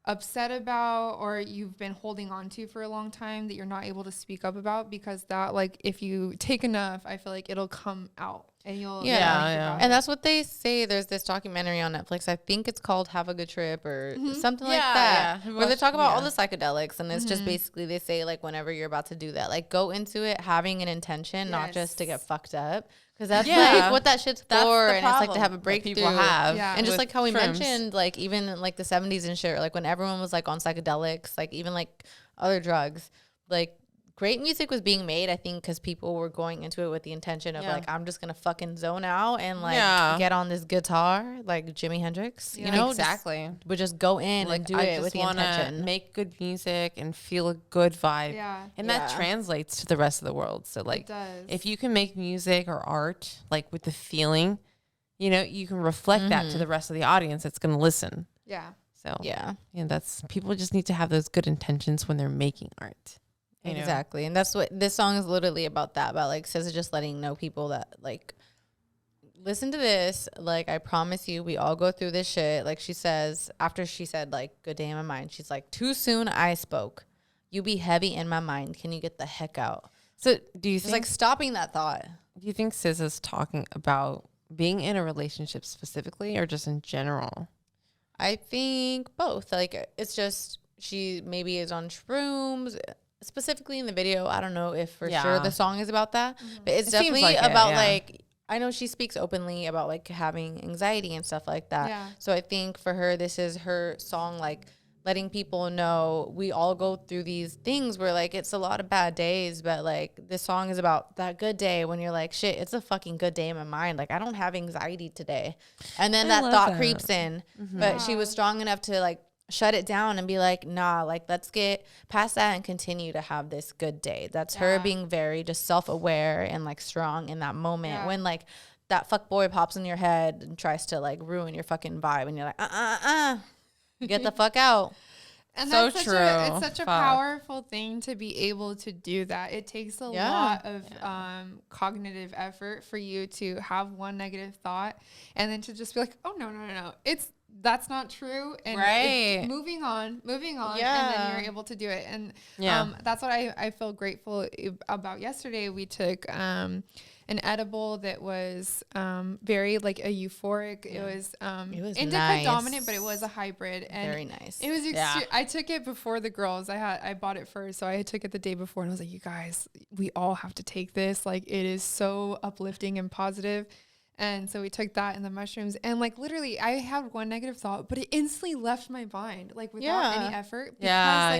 B: upset about, or you've been holding on to for a long time that you're not able to speak up about, because that, like, if you take enough, I feel like it'll come out and you'll
A: and that's what they say. There's this documentary on Netflix, I think it's called Have a Good Trip or something like that, where they talk about all the psychedelics, and it's just basically they say like whenever you're about to do that, like go into it having an intention, not just to get fucked up. Because that's like what that shit's for, and it's like to have a breakthrough.
C: People have,
A: and just like how we mentioned, like even in, like the 70s and shit, or like when everyone was like on psychedelics, like even like other drugs, like great music was being made, I think, because people were going into it with the intention of like, I'm just gonna fucking zone out and like get on this guitar like Jimi Hendrix, you know,
C: exactly.
A: But just go in
C: like,
A: and do it with the intention.
C: Make good music and feel a good vibe, and that translates to the rest of the world. So like, if you can make music or art like with the feeling, you know, you can reflect that to the rest of the audience that's gonna listen. So and that's, people just need to have those good intentions when they're making art.
A: Exactly. And that's what this song is literally about, that about like SZA just letting know people that like, listen to this, like I promise you we all go through this shit. Like she says, after she said like good day in my mind, she's like, too soon I spoke, you be heavy in my mind, can you get the heck out?
C: So do you think,
A: it's like stopping that thought.
C: Do you think SZA's talking about being in a relationship specifically, or just in general?
A: I think both. Like it's just, she maybe is on shrooms. Specifically in the video, I don't know if for sure the song is about that, but it's definitely like about like, I know she speaks openly about like having anxiety and stuff like that. So I think for her, this is her song, like letting people know we all go through these things where like it's a lot of bad days, but like this song is about that good day when you're like, shit, it's a fucking good day in my mind. Like I don't have anxiety today. And then that thought creeps in, but she was strong enough to like shut it down and be like, nah, like let's get past that and continue to have this good day. That's her being very just self-aware and like strong in that moment when like that fuck boy pops in your head and tries to like ruin your fucking vibe and you're like, get the fuck out.
B: And
C: So
B: that's
C: true.
B: it's such a
C: Fuck.
B: powerful thing to be able to do that. It takes a lot of cognitive effort for you to have one negative thought and then to just be like, oh, no. That's not true. And
C: Right.
B: moving on.
A: Yeah.
B: And then you're able to do it. And
C: Yeah.
B: that's what I feel grateful about yesterday. We took an edible that was very like a euphoric. It was indica
A: nice.
B: dominant, but it was a hybrid. And
A: Very nice.
B: it was
C: Yeah.
B: I took it before the girls. I bought it first, so I took it the day before, and I was like, "You guys, we all have to take this. Like, it is so uplifting and positive." And so we took that and the mushrooms, and like literally, I had one negative thought, but it instantly left my mind, like without any effort, because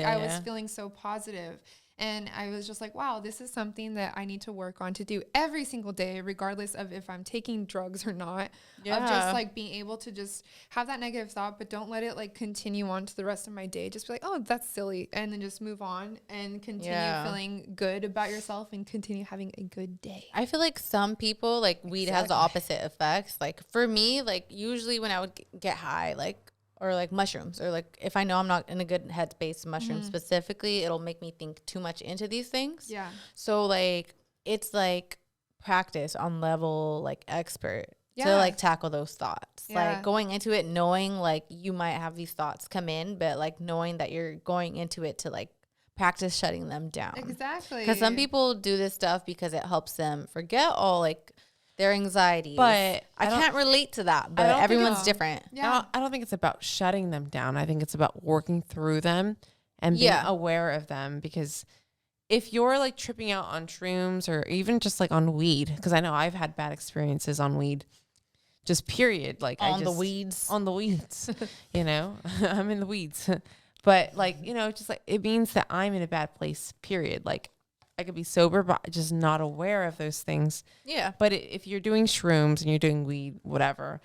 B: I was feeling so positive. And I was just like, wow, this is something that I need to work on to do every single day, regardless of if I'm taking drugs or not.
A: Yeah.
B: Of just like being able to just have that negative thought, but don't let it like continue on to the rest of my day. Just be like, oh, that's silly. And then just move on and continue feeling good about yourself and continue having a good day.
A: I feel like some people, like weed has the opposite effects. Like for me, like usually when I would get high, like, or like mushrooms, or like if I know I'm not in a good headspace, mushrooms specifically, it'll make me think too much into these things.
B: Yeah.
A: So like it's like practice on level like expert to
B: Yeah.
A: like tackle those thoughts.
B: Yeah.
A: Like going into it knowing like you might have these thoughts come in, but like knowing that you're going into it to like practice shutting them down.
B: Exactly.
A: Because some people do this stuff because it helps them forget all like their anxieties.
C: But
A: I can't relate to that, but
C: don't think
A: everyone's
B: so.
A: different.
B: Yeah.
C: I don't think it's about shutting them down. I think it's about working through them and being aware of them. Because if you're like tripping out on shrooms or even just like on weed, because I know I've had bad experiences on weed, just period. Like
A: On the weeds.
C: you know, I'm in the weeds. But like, you know, just like it means that I'm in a bad place, period. Like I could be sober, but just not aware of those things.
A: Yeah.
C: But if you're doing shrooms and you're doing weed, whatever,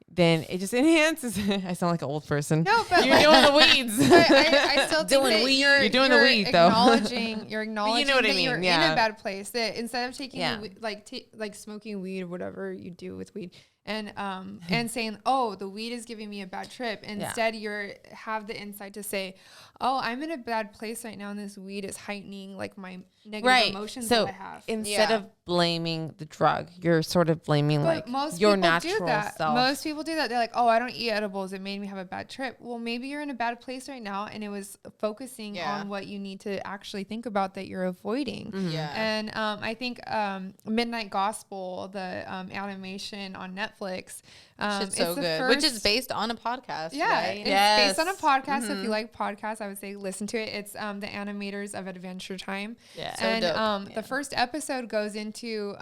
C: then it just enhances it. I sound like an old person.
B: No, but
C: You're doing the weeds.
B: But I still think
A: Doing
B: that
A: weed.
C: You're doing the weed, though.
B: You're acknowledging
C: what I
B: that
C: mean,
B: you're in
C: yeah.
B: a bad place. That instead of taking
C: Yeah.
B: like smoking weed or whatever you do with weed, and saying, oh, the weed is giving me a bad trip. Instead, you have the insight to say, oh, I'm in a bad place right now, and this weed is heightening like my negative emotions
C: so
B: that I have.
C: instead of blaming the drug, you're sort of blaming
B: But
C: like your
B: people
C: natural
B: do that.
C: self.
B: Most people do that. They're like, oh, I don't eat edibles. It made me have a bad trip. Well, maybe you're in a bad place right now, and it was focusing on what you need to actually think about that you're avoiding.
A: Yeah.
B: And I think Midnight Gospel, the animation on Netflix,
A: Shit's so good. Which is based on a podcast.
B: yeah,
A: Right?
B: it's based on a podcast. So if you like podcasts, I would say listen to it. It's the animators of Adventure Time.
C: Yeah.
A: So
B: And
A: dope.
B: the first episode goes into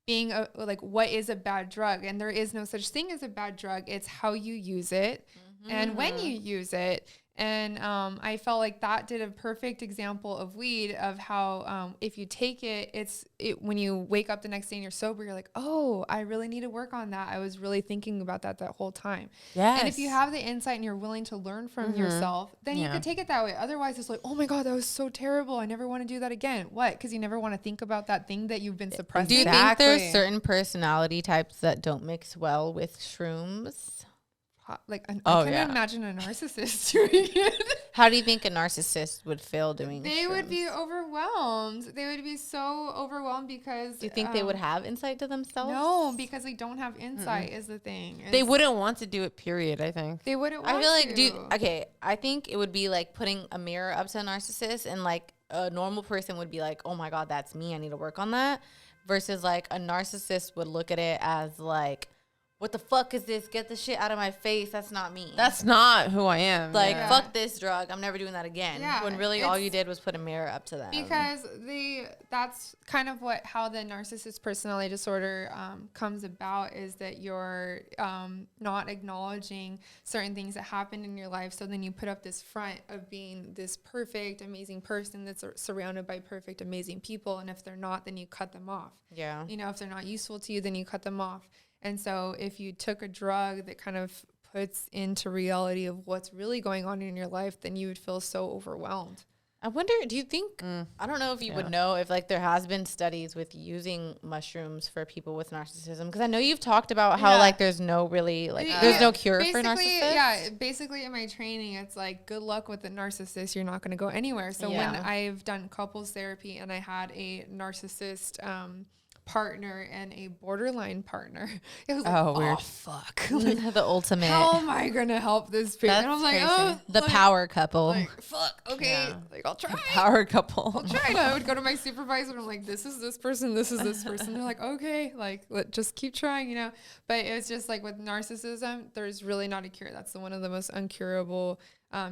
B: being like, what is a bad drug? And there is no such thing as a bad drug. It's how you use it and when you use it. And I felt like that did a perfect example of weed, of how if you take it, when you wake up the next day and you're sober, you're like, oh, I really need to work on that. I was really thinking about that whole time.
C: Yes.
B: And if you have the insight and you're willing to learn from yourself, then you could take it that way. Otherwise, it's like, oh my God, that was so terrible. I never want to do that again. What? Because you never want to think about that thing that you've been suppressing.
A: Do you think there's certain personality types that don't mix well with shrooms?
B: Like, I can imagine a narcissist doing it.
A: How do you think a narcissist would feel doing
B: They would
A: shrooms?
B: be overwhelmed. They would be so overwhelmed because...
A: Do you think they would have insight to themselves?
B: No, because they don't have insight is the thing.
C: They wouldn't want to do it, period, I think.
B: They wouldn't want
A: I feel like,
B: to.
A: I think it would be like putting a mirror up to a narcissist, and like a normal person would be like, oh my God, that's me. I need to work on that. Versus like a narcissist would look at it as like, what the fuck is this? Get the shit out of my face. That's not me.
C: That's not who I am.
A: like, fuck this drug. I'm never doing that again.
B: Yeah,
A: when really all you did was put a mirror up to them.
B: Because that's kind of how the narcissist personality disorder comes about, is that you're not acknowledging certain things that happen in your life. So then you put up this front of being this perfect, amazing person that's surrounded by perfect, amazing people. And if they're not, then you cut them off.
A: Yeah.
B: You know, if they're not useful to you, then you cut them off. And so if you took a drug that kind of puts into reality of what's really going on in your life, then you would feel so overwhelmed.
A: I wonder, do you think, I don't know if you would know if like there has been studies with using mushrooms for people with narcissism. Because I know you've talked about how like there's no really, like there's no cure for narcissists.
B: Yeah, basically in my training, it's like, good luck with a narcissist. You're not going to go anywhere. So when I've done couples therapy and I had a narcissist partner and a borderline partner, it was like,
C: weird.
B: oh fuck, like,
A: The ultimate.
B: how am I gonna help this person? And I was like,
C: crazy.
B: oh,
A: The
B: like,
A: power couple.
B: like, fuck, okay, like I'll try.
C: Power couple.
B: I'll try. And I would go to my supervisor and I'm like, this is this person, this is this person. They're like, okay, like just keep trying, you know. But it's just like with narcissism, there's really not a cure. That's one of the most uncurable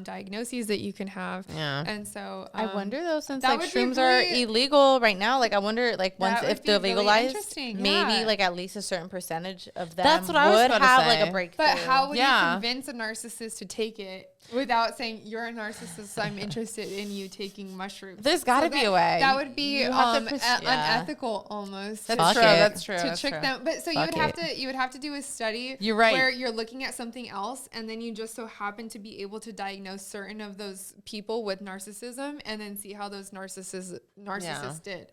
B: diagnoses that you can have.
C: Yeah.
B: And so
A: I wonder though, since
B: that
A: like
B: would be
A: shrooms are
B: really-
A: illegal right now, like I wonder like once
B: That
A: if
B: would
A: they're
B: be really
A: legalized,
B: interesting,
A: maybe
B: yeah.
A: like at least a certain percentage of them
C: That's what I was
A: would
C: about to
A: have
C: say.
A: like a breakthrough.
B: But how would you
C: Yeah.
B: convince a narcissist to take it without saying, you're a narcissist, so I'm interested in you taking mushrooms?
C: There's got to be a way.
B: That would be
C: You have to
B: unethical almost.
C: That's
A: Fuck
C: true.
A: it.
C: That's true.
B: To
C: That's
B: trick
C: true.
B: them. But so
A: Fuck
B: you would have to do a study.
C: You're right.
B: Where you're looking at something else, and then you just so happen to be able to diagnose certain of those people with narcissism, and then see how those narcissists did.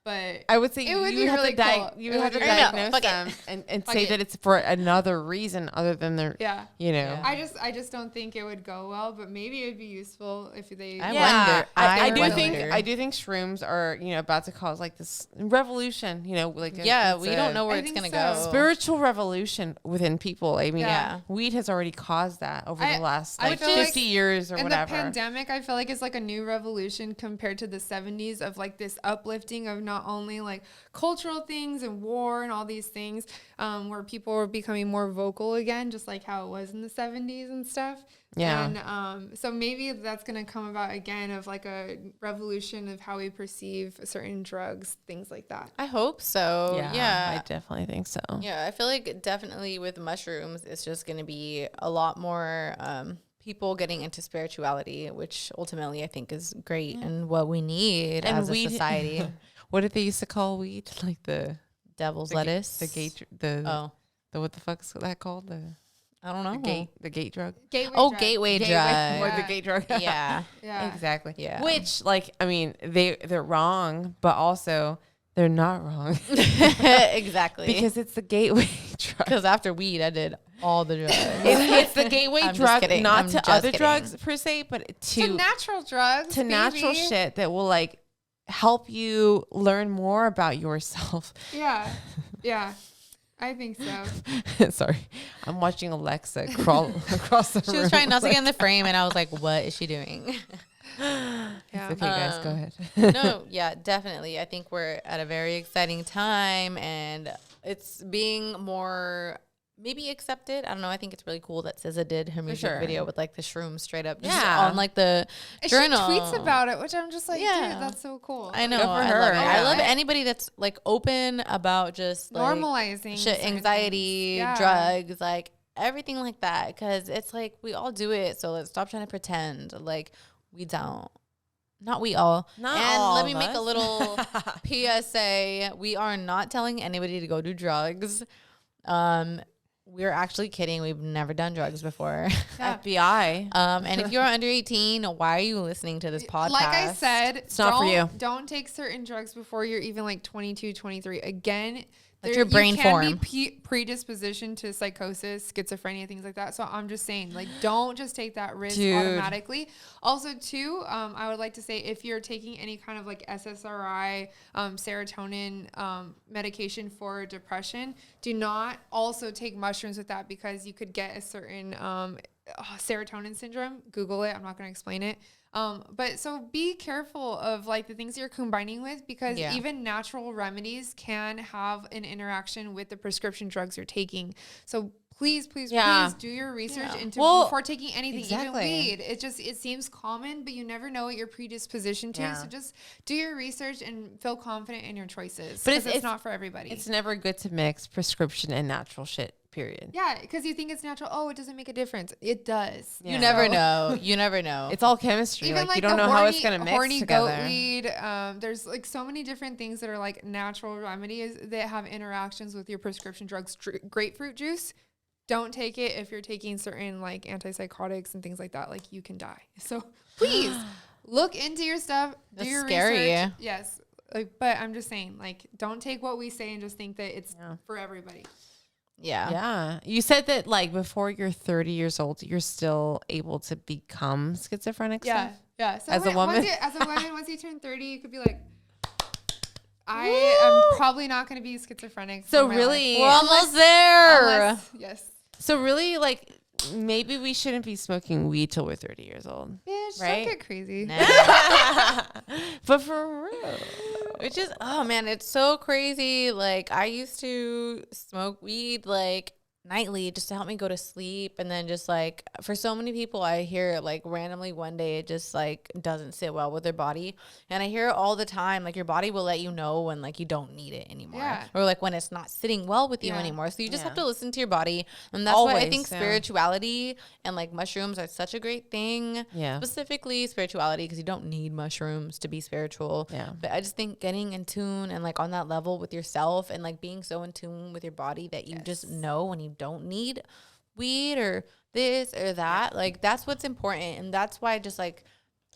B: But
C: I would say
B: it would
C: you
B: be
C: have
B: really
C: to
B: cool.
C: you
B: It
C: have
B: would
C: to
B: be really
C: diagnose
A: cool.
C: them and
B: Fuck
C: say
B: it.
C: that it's for another reason other than their,
B: yeah.
C: you know.
A: Yeah.
B: I just don't think it would go well, but maybe it'd be useful if they.
A: I
C: Yeah,
A: wonder.
C: I
A: I
C: do
A: wonder.
C: think shrooms are about to cause like this revolution. Like
A: Yeah,
C: it's
A: we
C: a
A: don't know where
B: I
A: it's
B: think
A: gonna
B: so.
A: go.
C: spiritual revolution within people. I mean,
B: Yeah.
C: weed has already caused that over the last
B: I
C: like
B: feel
C: 50
B: like
C: years or
B: And
C: whatever.
B: the pandemic, I feel like, is like a new revolution compared to the 70s of like this uplifting of not only like cultural things and war and all these things, where people were becoming more vocal again, just like how it was in the 70s and stuff.
C: Yeah.
B: And so maybe that's going to come about again of like a revolution of how we perceive certain drugs, things like that.
A: I hope so. Yeah.
C: I definitely think so.
A: Yeah, I feel like definitely with mushrooms, it's just going to be a lot more people getting into spirituality, which ultimately I think is great and what we need
C: And
A: as a
C: weed-
A: society.
C: What did they used to call weed? Like the
A: Devil's
C: the
A: lettuce.
C: the what the fuck is that called?
A: I don't know.
C: The gate drug.
B: Gateway
A: Oh,
B: drug.
A: gateway drug.
B: Yeah.
C: The gate drug.
A: Yeah.
B: Yeah.
C: Exactly.
A: Yeah.
C: Which, like, I mean, they're wrong, but also they're not wrong
A: Exactly.
C: because it's the gateway drug.
A: Because after weed, I did all the drugs.
C: It's the gateway
A: I'm just
C: drug,
A: kidding.
C: not
A: I'm
C: to
A: just
C: other
A: kidding.
C: drugs per se, but
B: To natural drugs.
C: to natural
B: baby.
C: shit that will like help you learn more about yourself.
B: Yeah. Yeah. I think so.
C: Sorry, I'm watching Alexa crawl across the
A: She
C: room.
A: was trying not to get in the frame, and I was like, what is she doing?
B: Yeah.
C: Okay, guys, go ahead.
A: No, yeah, definitely. I think we're at a very exciting time, and it's being more maybe accepted. I don't know. I think it's really cool that SZA did her music
C: sure.
A: video with like the shrooms straight up just
C: Yeah.
A: on like the
B: And
A: journal.
B: She tweets about it, which I'm just like,
A: Yeah.
B: dude, that's so cool.
A: I know.
C: Good for
A: I
C: her.
A: love it. I
C: Yeah.
A: love anybody that's like open about just like
B: Normalizing
A: shit,
B: certain
A: anxiety,
B: things. Yeah.
A: drugs, like everything like that. Because it's like we all do it. So let's stop trying to pretend like we don't. Not we all.
C: Not
A: and
C: all
A: let
C: of
A: me make a
C: us.
A: little PSA. We are not telling anybody to go do drugs. We're actually kidding. We've never done drugs before.
B: Yeah.
C: FBI.
A: And if you're under 18, why are you listening to this podcast?
B: Like I said,
C: It's not for you.
B: Don't take certain drugs before you're even like 22, 23. Again,
A: Let your brain
B: you can
A: form.
B: be predisposition to psychosis, schizophrenia, things like that. So I'm just saying, like, don't just take that risk
C: Dude.
B: automatically. Also, too, I would like to say if you're taking any kind of like SSRI, serotonin medication for depression, do not also take mushrooms with that because you could get a certain serotonin syndrome. Google it. I'm not going to explain it. But so be careful of like the things you're combining with because
A: Yeah.
B: even natural remedies can have an interaction with the prescription drugs you're taking. So please do your research into before taking anything,
C: exactly.
B: even weed. It seems common, but you never know what you're predisposition to.
C: Yeah.
B: So just do your research and feel confident in your choices.
C: But
B: But it's
C: it's
B: not for everybody.
C: It's never good to mix prescription and natural shit, period.
B: yeah, because you think it's natural. Oh, it doesn't make a difference. It does.
C: Yeah.
A: You never
B: So-
A: know. You never know.
C: It's all chemistry.
B: Even
C: Like, you
B: the
C: don't know how it's
B: horny-
C: going to mix
B: horny
C: together.
B: goat weed. There's like so many different things that are like natural remedies that have interactions with your prescription drugs. Grapefruit juice, don't take it if you're taking certain like antipsychotics and things like that. Like you can die. So please look into your stuff.
A: That's
B: do your
A: scary.
B: research. Yes. Like, but I'm just saying, like, don't take what we say and just think that it's for everybody.
A: Yeah.
C: Yeah. You said that like before you're 30 years old, you're still able to become schizophrenic.
B: Yeah.
C: Stuff?
B: Yeah. So
C: As a woman?
B: once you turn 30, you could be like, I am probably not going to be schizophrenic.
C: So
B: for my
C: really,
B: life.
A: We're almost there.
B: Yes.
C: So really, like, maybe we shouldn't be smoking weed till we're 30 years old.
B: Bitch,
C: right?
B: don't get crazy.
C: But for real.
A: Which is, oh man, it's so crazy. Like, I used to smoke weed like nightly just to help me go to sleep. And then just like, for so many people, I hear it like randomly one day, it just like doesn't sit well with their body. And I hear it all the time. Like, your body will let you know when like you don't need it anymore.
B: Yeah.
A: Or like when it's not sitting well with you
B: Yeah.
A: anymore. So you just
C: Yeah.
A: have to listen to your body. And that's why I
C: Always,
A: think
C: yeah.
A: spirituality and like mushrooms are such a great thing.
C: Yeah.
A: Specifically spirituality, because you don't need mushrooms to be spiritual.
C: Yeah.
A: But I just think getting in tune and like on that level with yourself and like being so in tune with your body that you just know when you don't need weed or this or that, like that's what's important. And that's why just like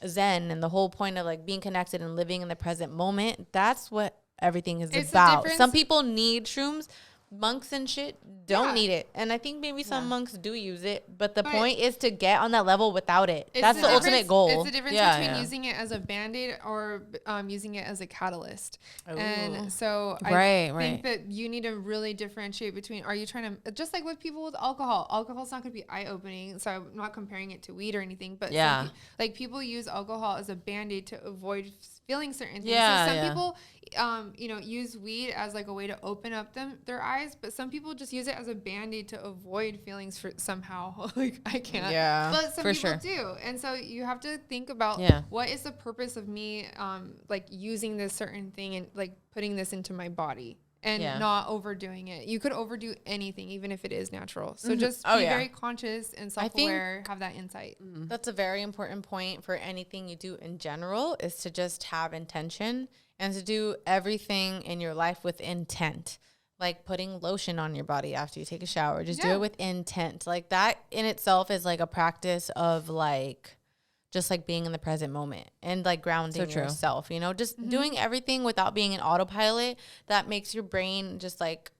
A: Zen and the whole point of like being connected and living in the present moment, that's what everything is
B: It's the
A: about.
B: difference-
A: Some people need shrooms. Monks and shit don't
B: Yeah.
A: need it. And I think maybe some
C: Yeah.
A: monks do use it. But the
B: But
A: point is to get on that level without it.
B: It's
A: That's the ultimate
B: difference-
A: goal.
B: It's the difference
C: Yeah,
B: between
C: yeah.
B: using it as a Band-Aid or using it as a catalyst.
A: Ooh.
B: And so
C: Right,
B: I think that you need to really differentiate between, are you trying to, just like with people with alcohol, alcohol's not going to be eye-opening. So I'm not comparing it to weed or anything, but
C: Yeah.
B: like people use alcohol as a Band-Aid to avoid feeling certain things.
C: Yeah,
B: so some
C: yeah.
B: people, use weed as like a way to open up their eyes, but some people just use it as a Band-Aid to avoid feelings for somehow. Like I can't.
A: Yeah,
B: But some
C: for
B: people
C: sure.
B: do. And so you have to think about
C: Yeah.
B: what is the purpose of me like using this certain thing and like putting this into my body and
C: Yeah.
B: not overdoing it. You could overdo anything, even if it is natural. So just
C: Oh,
B: be
C: yeah.
B: very conscious and self-aware, have that insight.
A: That's a very important point for anything you do in general, is to just have intention and to do everything in your life with intent. Like putting lotion on your body after you take a shower. Just do
B: Yeah.
A: it with intent. Like that in itself is like a practice of like just like being in the present moment and like grounding
C: true.
A: yourself, you know, just doing everything without being an autopilot that makes your brain just like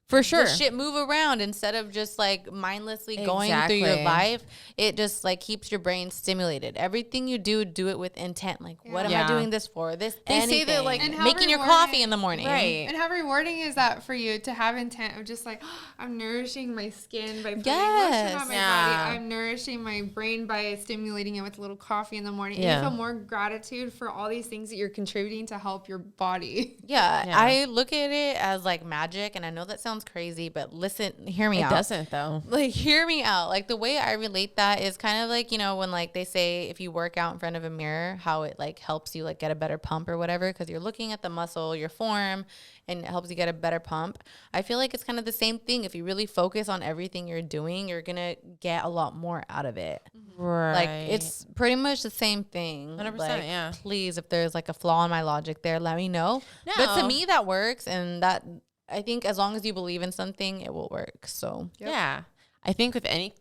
C: For sure.
A: the shit move around instead of just like mindlessly going through your
C: Exactly.
A: life. It just like keeps your brain stimulated. Everything you do it with intent. Like, what am I
C: Yeah.
A: doing this for? This
C: They say
A: anything.
C: that, like-
B: And how
A: making your
B: rewarding-
A: coffee in the morning.
C: Right.
B: And how rewarding is that for you to have intent of just like, I'm nourishing my skin by putting
A: Yes.
B: lotion on my
C: Yeah.
B: body. I'm nourishing my brain by stimulating it with a little coffee in the morning.
C: Yeah.
B: And you feel more gratitude for all these things that you're contributing to help your body.
A: Yeah,
C: Yeah.
A: I look at it as like magic, and I know that sounds crazy, but listen, hear me
C: It
A: out.
C: doesn't though.
A: Like, hear me out. Like, the way I relate that is kind of like, you know, when like they say if you work out in front of a mirror, how it like helps you like get a better pump or whatever, because you're looking at the muscle, your form, and it helps you get a better pump. I feel like it's kind of the same thing. If you really focus on everything you're doing, you're gonna get a lot more out of it.
C: Right.
A: Like, it's pretty much the same thing.
C: 100%,
A: Like,
C: yeah.
A: please, if there's like a flaw in my logic there, let me know. But to
C: No.
A: me, that works, and that I think as long as you believe in something, it will work. So
C: Yeah. I think with any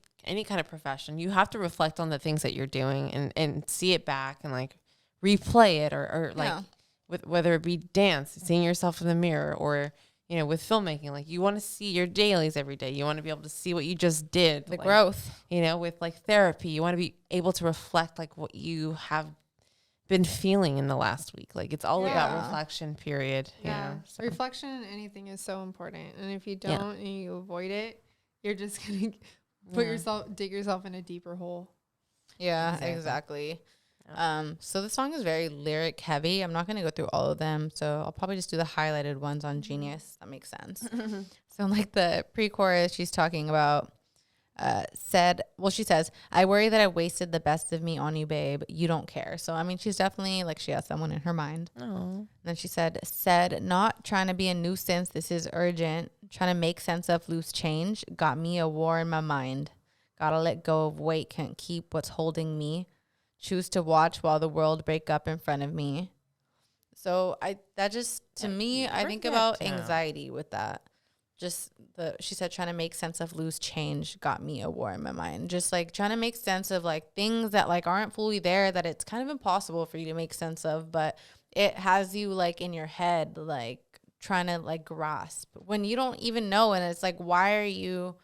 C: kind of profession, you have to reflect on the things that you're doing and see it back and like replay it or like
A: Yeah.
C: with whether it be dance, seeing yourself in the mirror, or you know, with filmmaking, like you want to see your dailies every day. You want to be able to see what you just did.
A: the
C: like,
A: growth.
C: you know, with like therapy, you want to be able to reflect like what you have been feeling in the last week. Like it's all
A: Yeah.
C: about reflection, period.
B: Yeah.
C: You know, so.
B: Reflection in anything is so important. And if you
C: Yeah.
B: don't and you avoid it, you're just going to dig yourself in a deeper hole.
A: Yeah,
C: Exactly.
A: exactly. So the song is very lyric heavy. I'm not going to go through all of them, so I'll probably just do the highlighted ones on Genius. That makes sense. So like the pre-chorus, she's talking about she says, I worry that I wasted the best of me on you, babe. You don't care. So, I mean, she's definitely like, she has someone in her mind.
C: Oh.
A: And then she said, not trying to be a nuisance. This is urgent. Trying to make sense of loose change. Got me a war in my mind. Gotta let go of weight. Can't keep what's holding me. Choose to watch while the world break up in front of me. So I think about
C: Yeah.
A: anxiety with that. she said trying to make sense of loose change got me a war in my mind. Just like trying to make sense of like things that like aren't fully there, that it's kind of impossible for you to make sense of, but it has you like in your head, like trying to like grasp when you don't even know. And it's like, why are you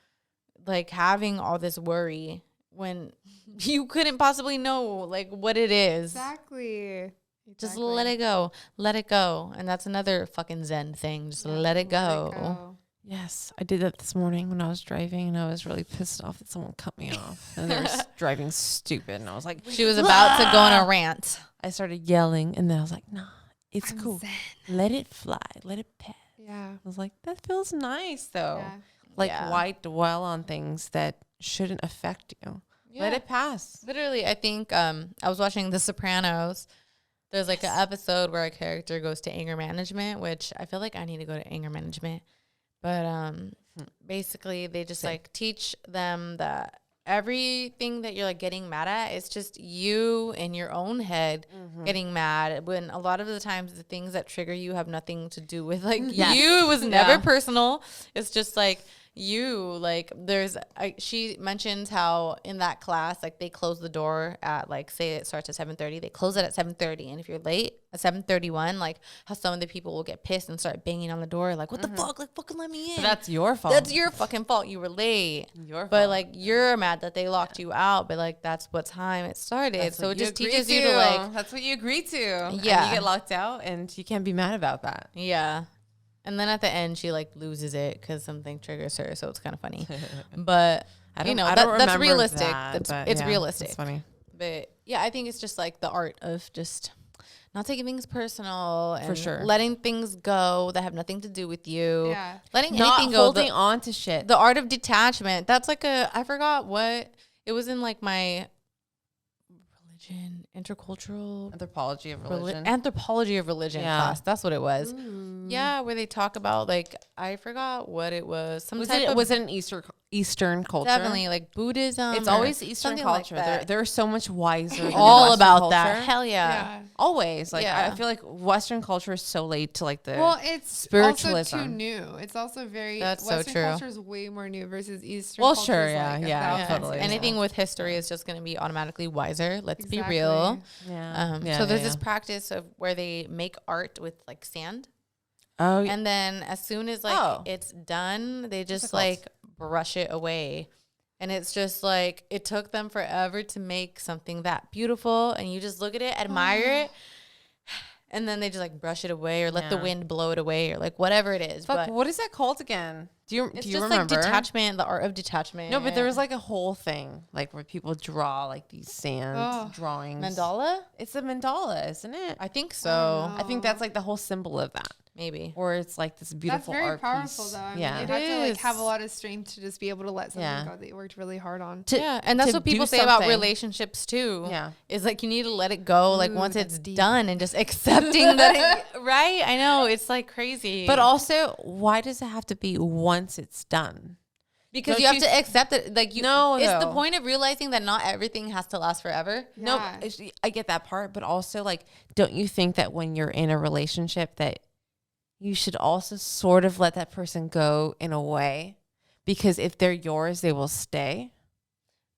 A: like having all this worry when you couldn't possibly know like what it is?
B: Exactly.
A: Just let it go. Let it go. And that's another fucking Zen thing. Just let it go.
C: Yes, I did that this morning when I was driving, and I was really pissed off that someone cut me off. And they were driving stupid, and I was like,
A: she was about to go on a rant.
C: I started yelling, and then I was like, nah, it's cool. Zen. Let it fly. Let it pass.
B: Yeah.
C: I was like, that feels nice, though.
B: Yeah.
C: Like, why dwell on things that shouldn't affect you? Yeah. Let it pass.
A: Literally, I think I was watching The Sopranos. There's like an episode where a character goes to anger management, which I feel like I need to go to anger management. But basically, they just like teach them that everything that you're like getting mad at is just you in your own head getting mad. When a lot of the times the things that trigger you have nothing to do with like you. It was never personal. It's just like you, like she mentions how in that class, like they close the door at like, say it starts at 7:30, they close it at 7:30, and if you're late at 7:31, like how some of the people will get pissed and start banging on the door like, what the fuck, like fucking let me in.
C: But that's your fault.
A: That's your fucking fault. You were late. But like you're mad that they locked you out, but like that's what time it started. So it just teaches you to like,
C: that's what you agree to. Yeah, and you get locked out, and you can't be mad about that.
A: Yeah. And then at the end, she like loses it because something triggers her. So it's kind of funny. But, that's realistic. It's realistic.
C: It's funny.
A: But yeah, I think it's just like the art of just not taking things personal and
C: for sure
A: letting things go that have nothing to do with you.
B: Yeah.
A: Letting
C: not
A: anything go.
C: Holding on to shit.
A: The art of detachment. That's like I forgot what it was in like my intercultural
C: anthropology of religion
A: class. That's what it was. Yeah, where they talk about like, I forgot what it was.
C: Was it an Eastern culture?
A: Definitely like Buddhism.
C: It's always Eastern culture.
A: Like
C: they're so much wiser.
A: All about
C: culture.
A: That. Hell yeah.
C: Always. Like I feel like Western culture is so late to like the
B: it's
C: spiritualism.
B: Also too new. It's also very Western
A: so true.
B: Culture is way more new versus Eastern.
C: Well,
B: culture
C: sure,
B: is
C: totally.
A: Anything with history is just going to be automatically wiser. Let's be real. So there's this practice of where they make art with like sand.
C: Oh,
A: and then as soon as like it's done, they just like brush it away. And it's just like, it took them forever to make something that beautiful. And you just look at it, admire it. And then they just like brush it away or let the wind blow it away or like whatever it is.
C: But what is that called again? Do you remember?
A: Like detachment, the art of detachment.
C: No, but there was like a whole thing like where people draw like these sand drawings.
A: Mandala?
C: It's a mandala, isn't it?
A: I think so.
C: I think that's like the whole symbol of that.
A: Maybe.
C: Or it's like this beautiful art piece.
B: That's very powerful though. I mean, you have to like have a lot of strength to just be able to let something go that you worked really hard on.
A: And that's what people say about relationships too.
C: Yeah.
A: Is like you need to let it go like once it's done and just accepting that right? I know, it's like crazy.
C: But also, why does it have to be once it's done?
A: Because you have to accept it. Like it's the point of realizing that not everything has to last forever.
B: Yeah.
C: No, I get that part, but also like, don't you think that when you're in a relationship that you should also sort of let that person go in a way? Because if they're yours, they will stay.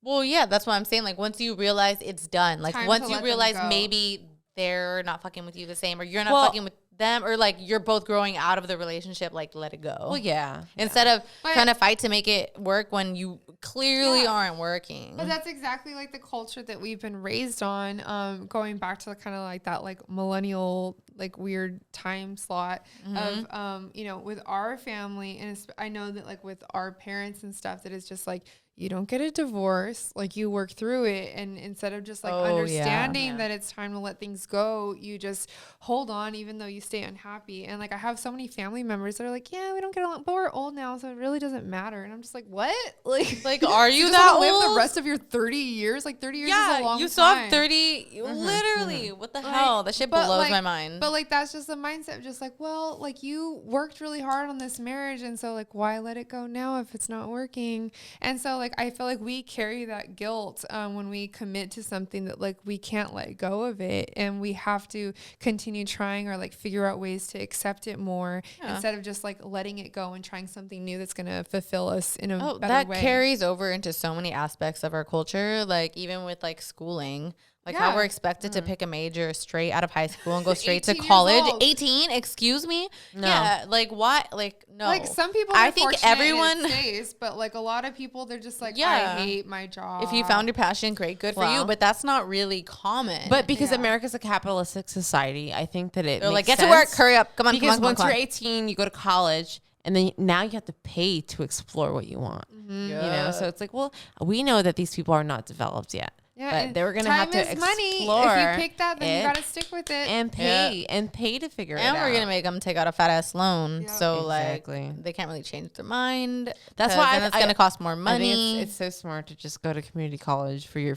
A: Well, yeah, that's what I'm saying. Like once you realize it's done, like once you realize maybe they're not fucking with you the same or you're not fucking with them or like you're both growing out of the relationship, like let it go.
C: Well, yeah.
A: Instead of trying to fight to make it work when you clearly aren't working.
B: But that's exactly like the culture that we've been raised on, going back to kind of like that like millennial like weird time slot of with our family. And I know that like with our parents and stuff that is just like, you don't get a divorce, like you work through it. And instead of just like understanding that it's time to let things go, you just hold on even though you stay unhappy. And like I have so many family members that are like, yeah, we don't get along, but we're old now, so it really doesn't matter. And I'm just like, what? Like
A: are you that old?
B: Live the rest of your 30 years? Like 30 years is a long time.
A: You still have 30. Literally, what the hell? That shit blows my mind.
B: But like, that's just the mindset of just like, well, like you worked really hard on this marriage. And so like, why let it go now if it's not working? And so like, I feel like we carry that guilt when we commit to something that like we can't let go of it. And we have to continue trying or like figure out ways to accept it more instead of just like letting it go and trying something new that's going to fulfill us in a better way.
A: That carries over into so many aspects of our culture. Like even with like schooling, like how we're expected to pick a major straight out of high school and go straight to college. 18, excuse me. No. Yeah, like why? Like no.
B: Like some people, I think everyone stays, but like a lot of people, they're just like, I hate my job.
A: If you found your passion, great, good for you. But that's not really common.
C: But because America's a capitalistic society, I think that they're
A: like, get to work, hurry up, come on.
C: Because once you're 18, you go to college. And then now you have to pay to explore what you want, you know? So it's like, well, we know that these people are not developed yet. Yeah, but they were going to have to explore. Money.
B: If you pick that, then you got to stick with it.
C: And pay to figure it out.
A: And we're going to make them take out a fat ass loan. Yep. So like they can't really change their mind.
C: That's why
A: it's going to cost more money.
C: I think it's so smart to just go to community college for your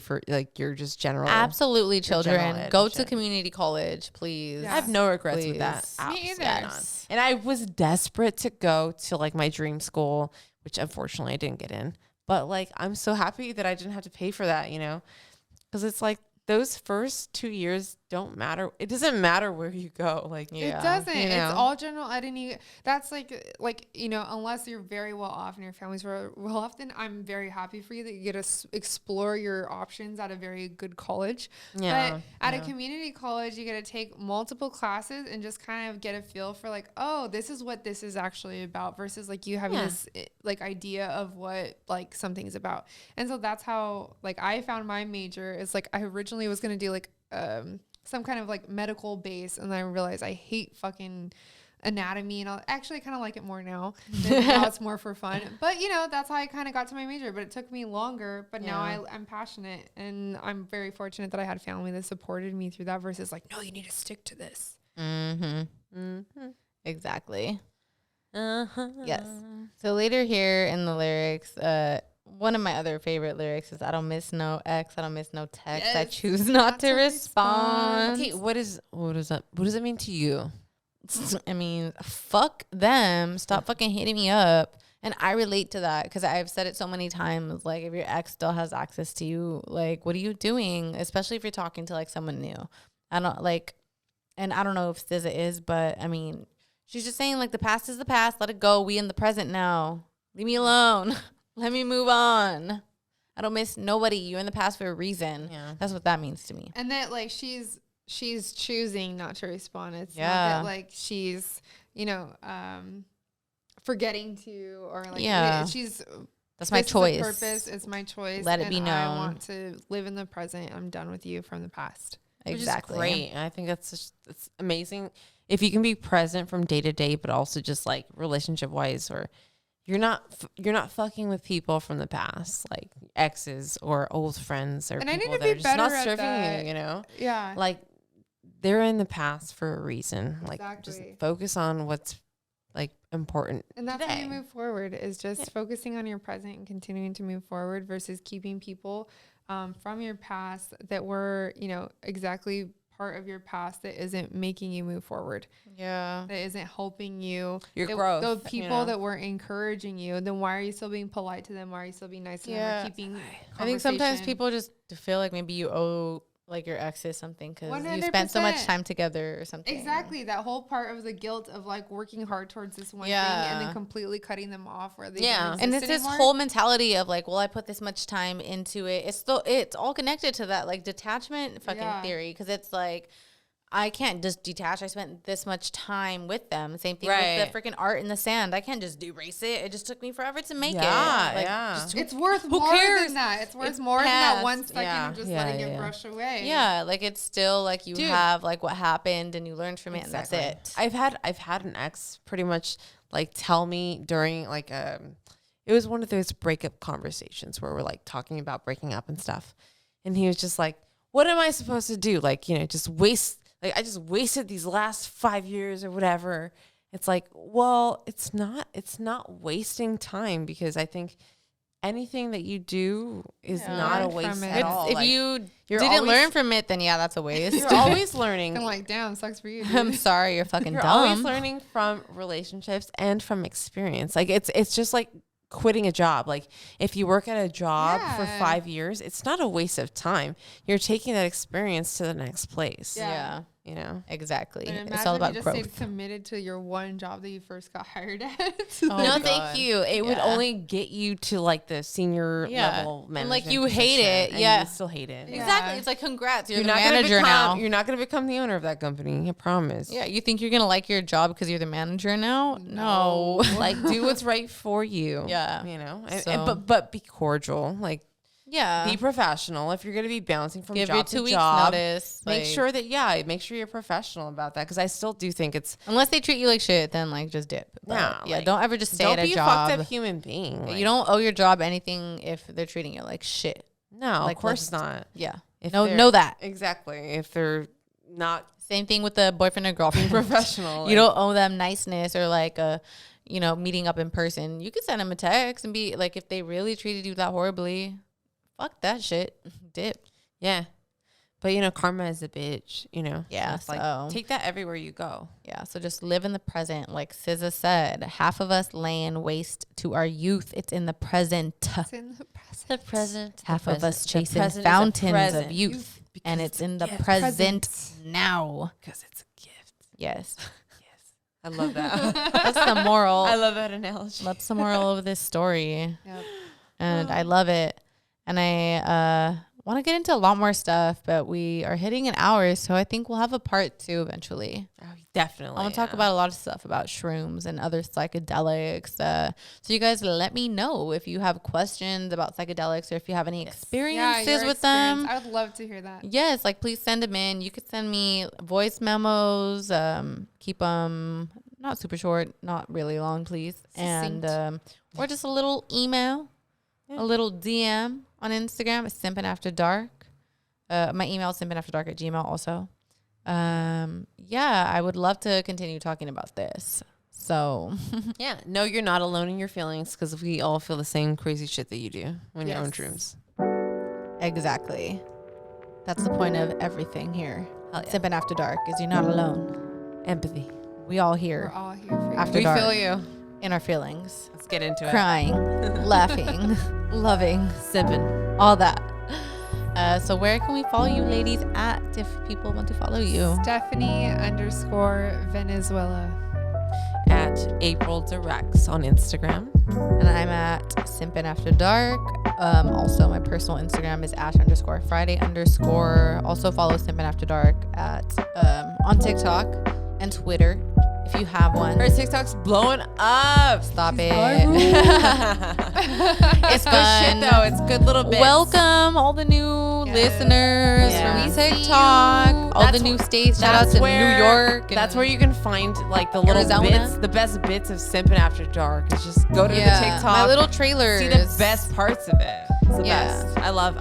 C: just general.
A: Absolutely, children. Go to community college, please.
C: Yeah. I have no regrets with that.
B: Me either. Yes.
C: And I was desperate to go to like my dream school, which unfortunately I didn't get in. But like, I'm so happy that I didn't have to pay for that, you know? Because it's like those first 2 years don't matter. It doesn't matter where you go. Like
B: it doesn't. You know? It's all general ed. That's like you know, unless you're very well off and your family's very well off, then I'm very happy for you that you get to explore your options at a very good college. Yeah. But at a community college, you get to take multiple classes and just kind of get a feel for like, oh, this is what this is actually about versus like you having this like idea of what like something's about. And so that's how like I found my major is like I originally was going to do like some kind of like medical base, and I realized I hate fucking anatomy, and I actually kind of like it more now. Now it's more for fun, but you know, that's how I kind of got to my major, but it took me longer, but now I'm passionate, and I'm very fortunate that I had family that supported me through that versus like, no, you need to stick to this.
A: Exactly. Yes. So later here in the lyrics, one of my other favorite lyrics is, I don't miss no ex, I don't miss no text, I choose not to respond.
C: Okay, what is that? What does it mean to you?
A: I mean, fuck them. Stop fucking hitting me up. And I relate to that because I've said it so many times. Like, if your ex still has access to you, like, what are you doing? Especially if you're talking to like someone new. I don't like, and I don't know if this is, but I mean, she's just saying like the past is the past. Let it go. We in the present now. Leave me alone. Let me move on. I don't miss nobody. You're in the past for a reason. Yeah. That's what that means to me.
B: And that like she's choosing not to respond. It's not that like she's, you know, forgetting to or like she's
A: that's my choice.
B: Purpose. It's my choice.
A: Let it be known.
B: I want to live in the present. I'm done with you from the past.
A: Exactly.
C: Which is great. And I think that's amazing. If you can be present from day to day, but also just like relationship wise, or you're not fucking with people from the past, like exes or old friends or
B: and
C: people
B: I need to
C: that are
B: be
C: just not
B: better
C: serving
B: at
C: you, you know?
B: Yeah.
C: Like they're in the past for a reason. Like just focus on what's like important.
B: And that's
C: today.
B: how you move forward is just focusing on your present and continuing to move forward versus keeping people from your past that were, you know, exactly part of your past that isn't making you move forward.
A: Yeah.
B: That isn't helping you.
C: Your growth.
B: The people that were encouraging you, then why are you still being polite to them? Why are you still being nice to them or keeping
A: I think sometimes people just feel like maybe you owe like your exes something because you spent so much time together or something.
B: Exactly. That whole part of the guilt of like working hard towards this one thing and then completely cutting them off where they don't exist
A: and it's
B: anymore.
A: this whole mentality of like, well, I put this much time into it. It's all connected to that like detachment fucking theory because it's like I can't just detach. I spent this much time with them. Same thing with the freaking art in the sand. I can't just erase it. It just took me forever to make it. Like,
B: it's worth more than that. It's worth more than that 1 second of just letting it brush away.
A: Yeah, like it's still like you have like what happened and you learned from it and that's it.
C: I've had an ex pretty much like tell me during like it was one of those breakup conversations where we're like talking about breaking up and stuff. And he was just like, what am I supposed to do? Like, you know, just waste. Like, I just wasted these last 5 years or whatever. It's like, well, it's not wasting time because I think anything that you do is not a waste
B: from it.
C: at all.
A: If
C: Like,
A: you
C: you're
A: didn't
C: always-
A: learn from it, then yeah, that's a waste.
C: You're always learning.
B: I'm like, damn, sucks for you. Dude.
A: I'm sorry, you're fucking
C: You're
A: dumb.
C: always learning from relationships and from experience. Like it's just like quitting a job. Like if you work at a job for 5 years, it's not a waste of time. You're taking that experience to the next place.
A: Yeah.
C: You know,
A: exactly.
B: And
A: It's all
B: imagine
A: about
B: you just
A: growth.
B: stayed committed to your one job that you first got hired at.
A: Oh,
C: no,
A: God.
C: thank you. It would only get you to like the senior level
A: And like
C: management
A: you hate
C: position,
A: it.
C: and
A: Yeah.
C: you still hate it.
B: Yeah.
A: Exactly. It's like, congrats. You're the
C: not gonna
A: manager now.
C: You're not going to become the owner of that company. I promise.
A: Yeah. You think you're going to like your job because you're the manager now? No.
C: Like do what's right for you.
A: Yeah.
C: You know,
A: So-
C: but be cordial. Like
A: Yeah.
C: be professional. If you're going to be bouncing from
A: Give your
C: job
A: 2
C: to
A: weeks
C: job,
A: notice.
C: make
A: like-
C: sure that make sure you're professional about that. Because I still do think it's
A: Unless they treat you like shit, then like just dip. But, yeah.
C: like,
A: Don't ever just stay
C: don't
A: at a
C: be a
A: job.
C: fucked up human being. Like,
A: You don't owe your job anything if they're treating you like shit.
C: No,
A: like,
C: of course
A: let's-
C: not.
A: Yeah.
C: If
A: No,
C: they're-
A: know that.
C: Exactly. If they're not
A: Same thing with the boyfriend or girlfriend.
C: professional,
A: You don't owe them niceness or like meeting up in person. You could send them a text and be like, if they really treated you that horribly, fuck that shit. Dip.
C: Yeah. But karma is a bitch,
A: Yeah,
C: So it's
A: so-
C: take that everywhere you go.
A: Yeah. So just live in the present. Like SZA said, half of us laying waste to our youth. It's in the present.
B: It's in the present.
C: The present.
A: Half of us
C: The
A: chasing
C: present is a
A: fountains
C: present.
A: of youth.
C: Because
A: And it's in the present now.
C: Because it's a gift.
A: Yes.
C: Yes. I love that.
A: That's the moral.
C: I love that analogy.
A: That's the moral of this story.
B: Yep.
A: And I love it. And I want to get into a lot more stuff, but we are hitting an hour, so I think we'll have a part 2 eventually.
C: Oh, definitely.
A: I want to talk about a lot of stuff about shrooms and other psychedelics. So you guys let me know if you have questions about psychedelics or if you have any experiences
B: your
A: with them.
B: I would love to hear that.
A: Yes, like please send them in. You could send me voice memos. Keep them not super short, not really long, please.
B: Succinct.
A: And or just a little email, a little DM on Instagram. It's Simpin After Dark. My email is simpinafterdark@gmail.com also. Yeah, I would love to continue talking about this. So
C: Yeah. No, you're not alone in your feelings because we all feel the same crazy shit that you do when you're on
B: Yes.
C: shrooms.
A: exactly. That's the point of everything here.
C: Hell yeah.
A: Simpin After Dark is you're not alone.
C: Empathy.
A: We all
B: We're
A: here
B: all here for you.
A: After
C: We
A: dark
C: feel you.
A: in our feelings.
C: Let's get into
A: Crying, laughing, loving,
C: Simpin.
A: all that. So where can we follow you ladies at if people want to follow you?
B: Stephanie_Venezuela.
C: At April Directs on Instagram.
A: And I'm at Simpin After Dark. Also, my personal Instagram is Ash_Friday_. Also follow Simpin After Dark at on TikTok and Twitter if you have one.
C: Her TikTok's blowing up.
A: Stop it.
C: It's good shit though. It's good little bits.
A: Welcome all the new listeners
C: Yeah.
A: from
C: We see
A: TikTok,
C: you.
A: all the
C: That's
A: new states. Shout out
C: That's
A: to
C: where-
A: New York. And
C: That's where you can find like the little
A: Arizona.
C: bits, the best bits of Simpin After Dark. It's just go to the TikTok.
A: my little trailers.
C: See the best parts of it. It's the
A: Yeah.
C: best. I love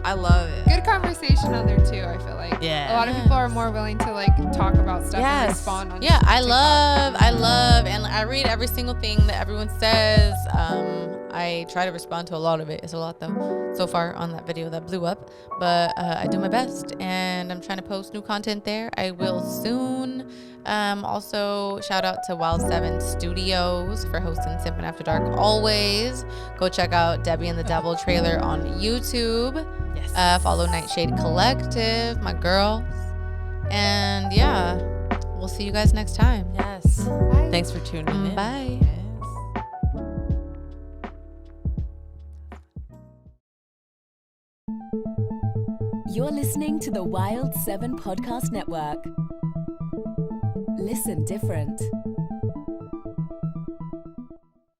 C: it.
B: Good conversation on there too, I feel like.
C: Yeah.
B: A lot of people are more willing to like talk about stuff and
C: Yes.
B: respond on
A: Yeah, I
B: TikTok.
A: love, and I read every single thing that everyone says. I try to respond to a lot of it. It's a lot though, so far on that video that blew up. But I do my best, and I'm trying to post new content there. I will soon. Also, shout out to Wild 7 Studios for hosting Simpin After Dark. Always go check out Debbie and the Devil trailer on YouTube.
C: Yes.
A: Follow Nightshade Collective, my girls. And yeah, we'll see you guys next time.
C: Yes.
B: Bye.
C: Thanks for tuning in.
A: Bye.
C: Yes.
D: You're listening to the Wild 7 Podcast Network. Listen different.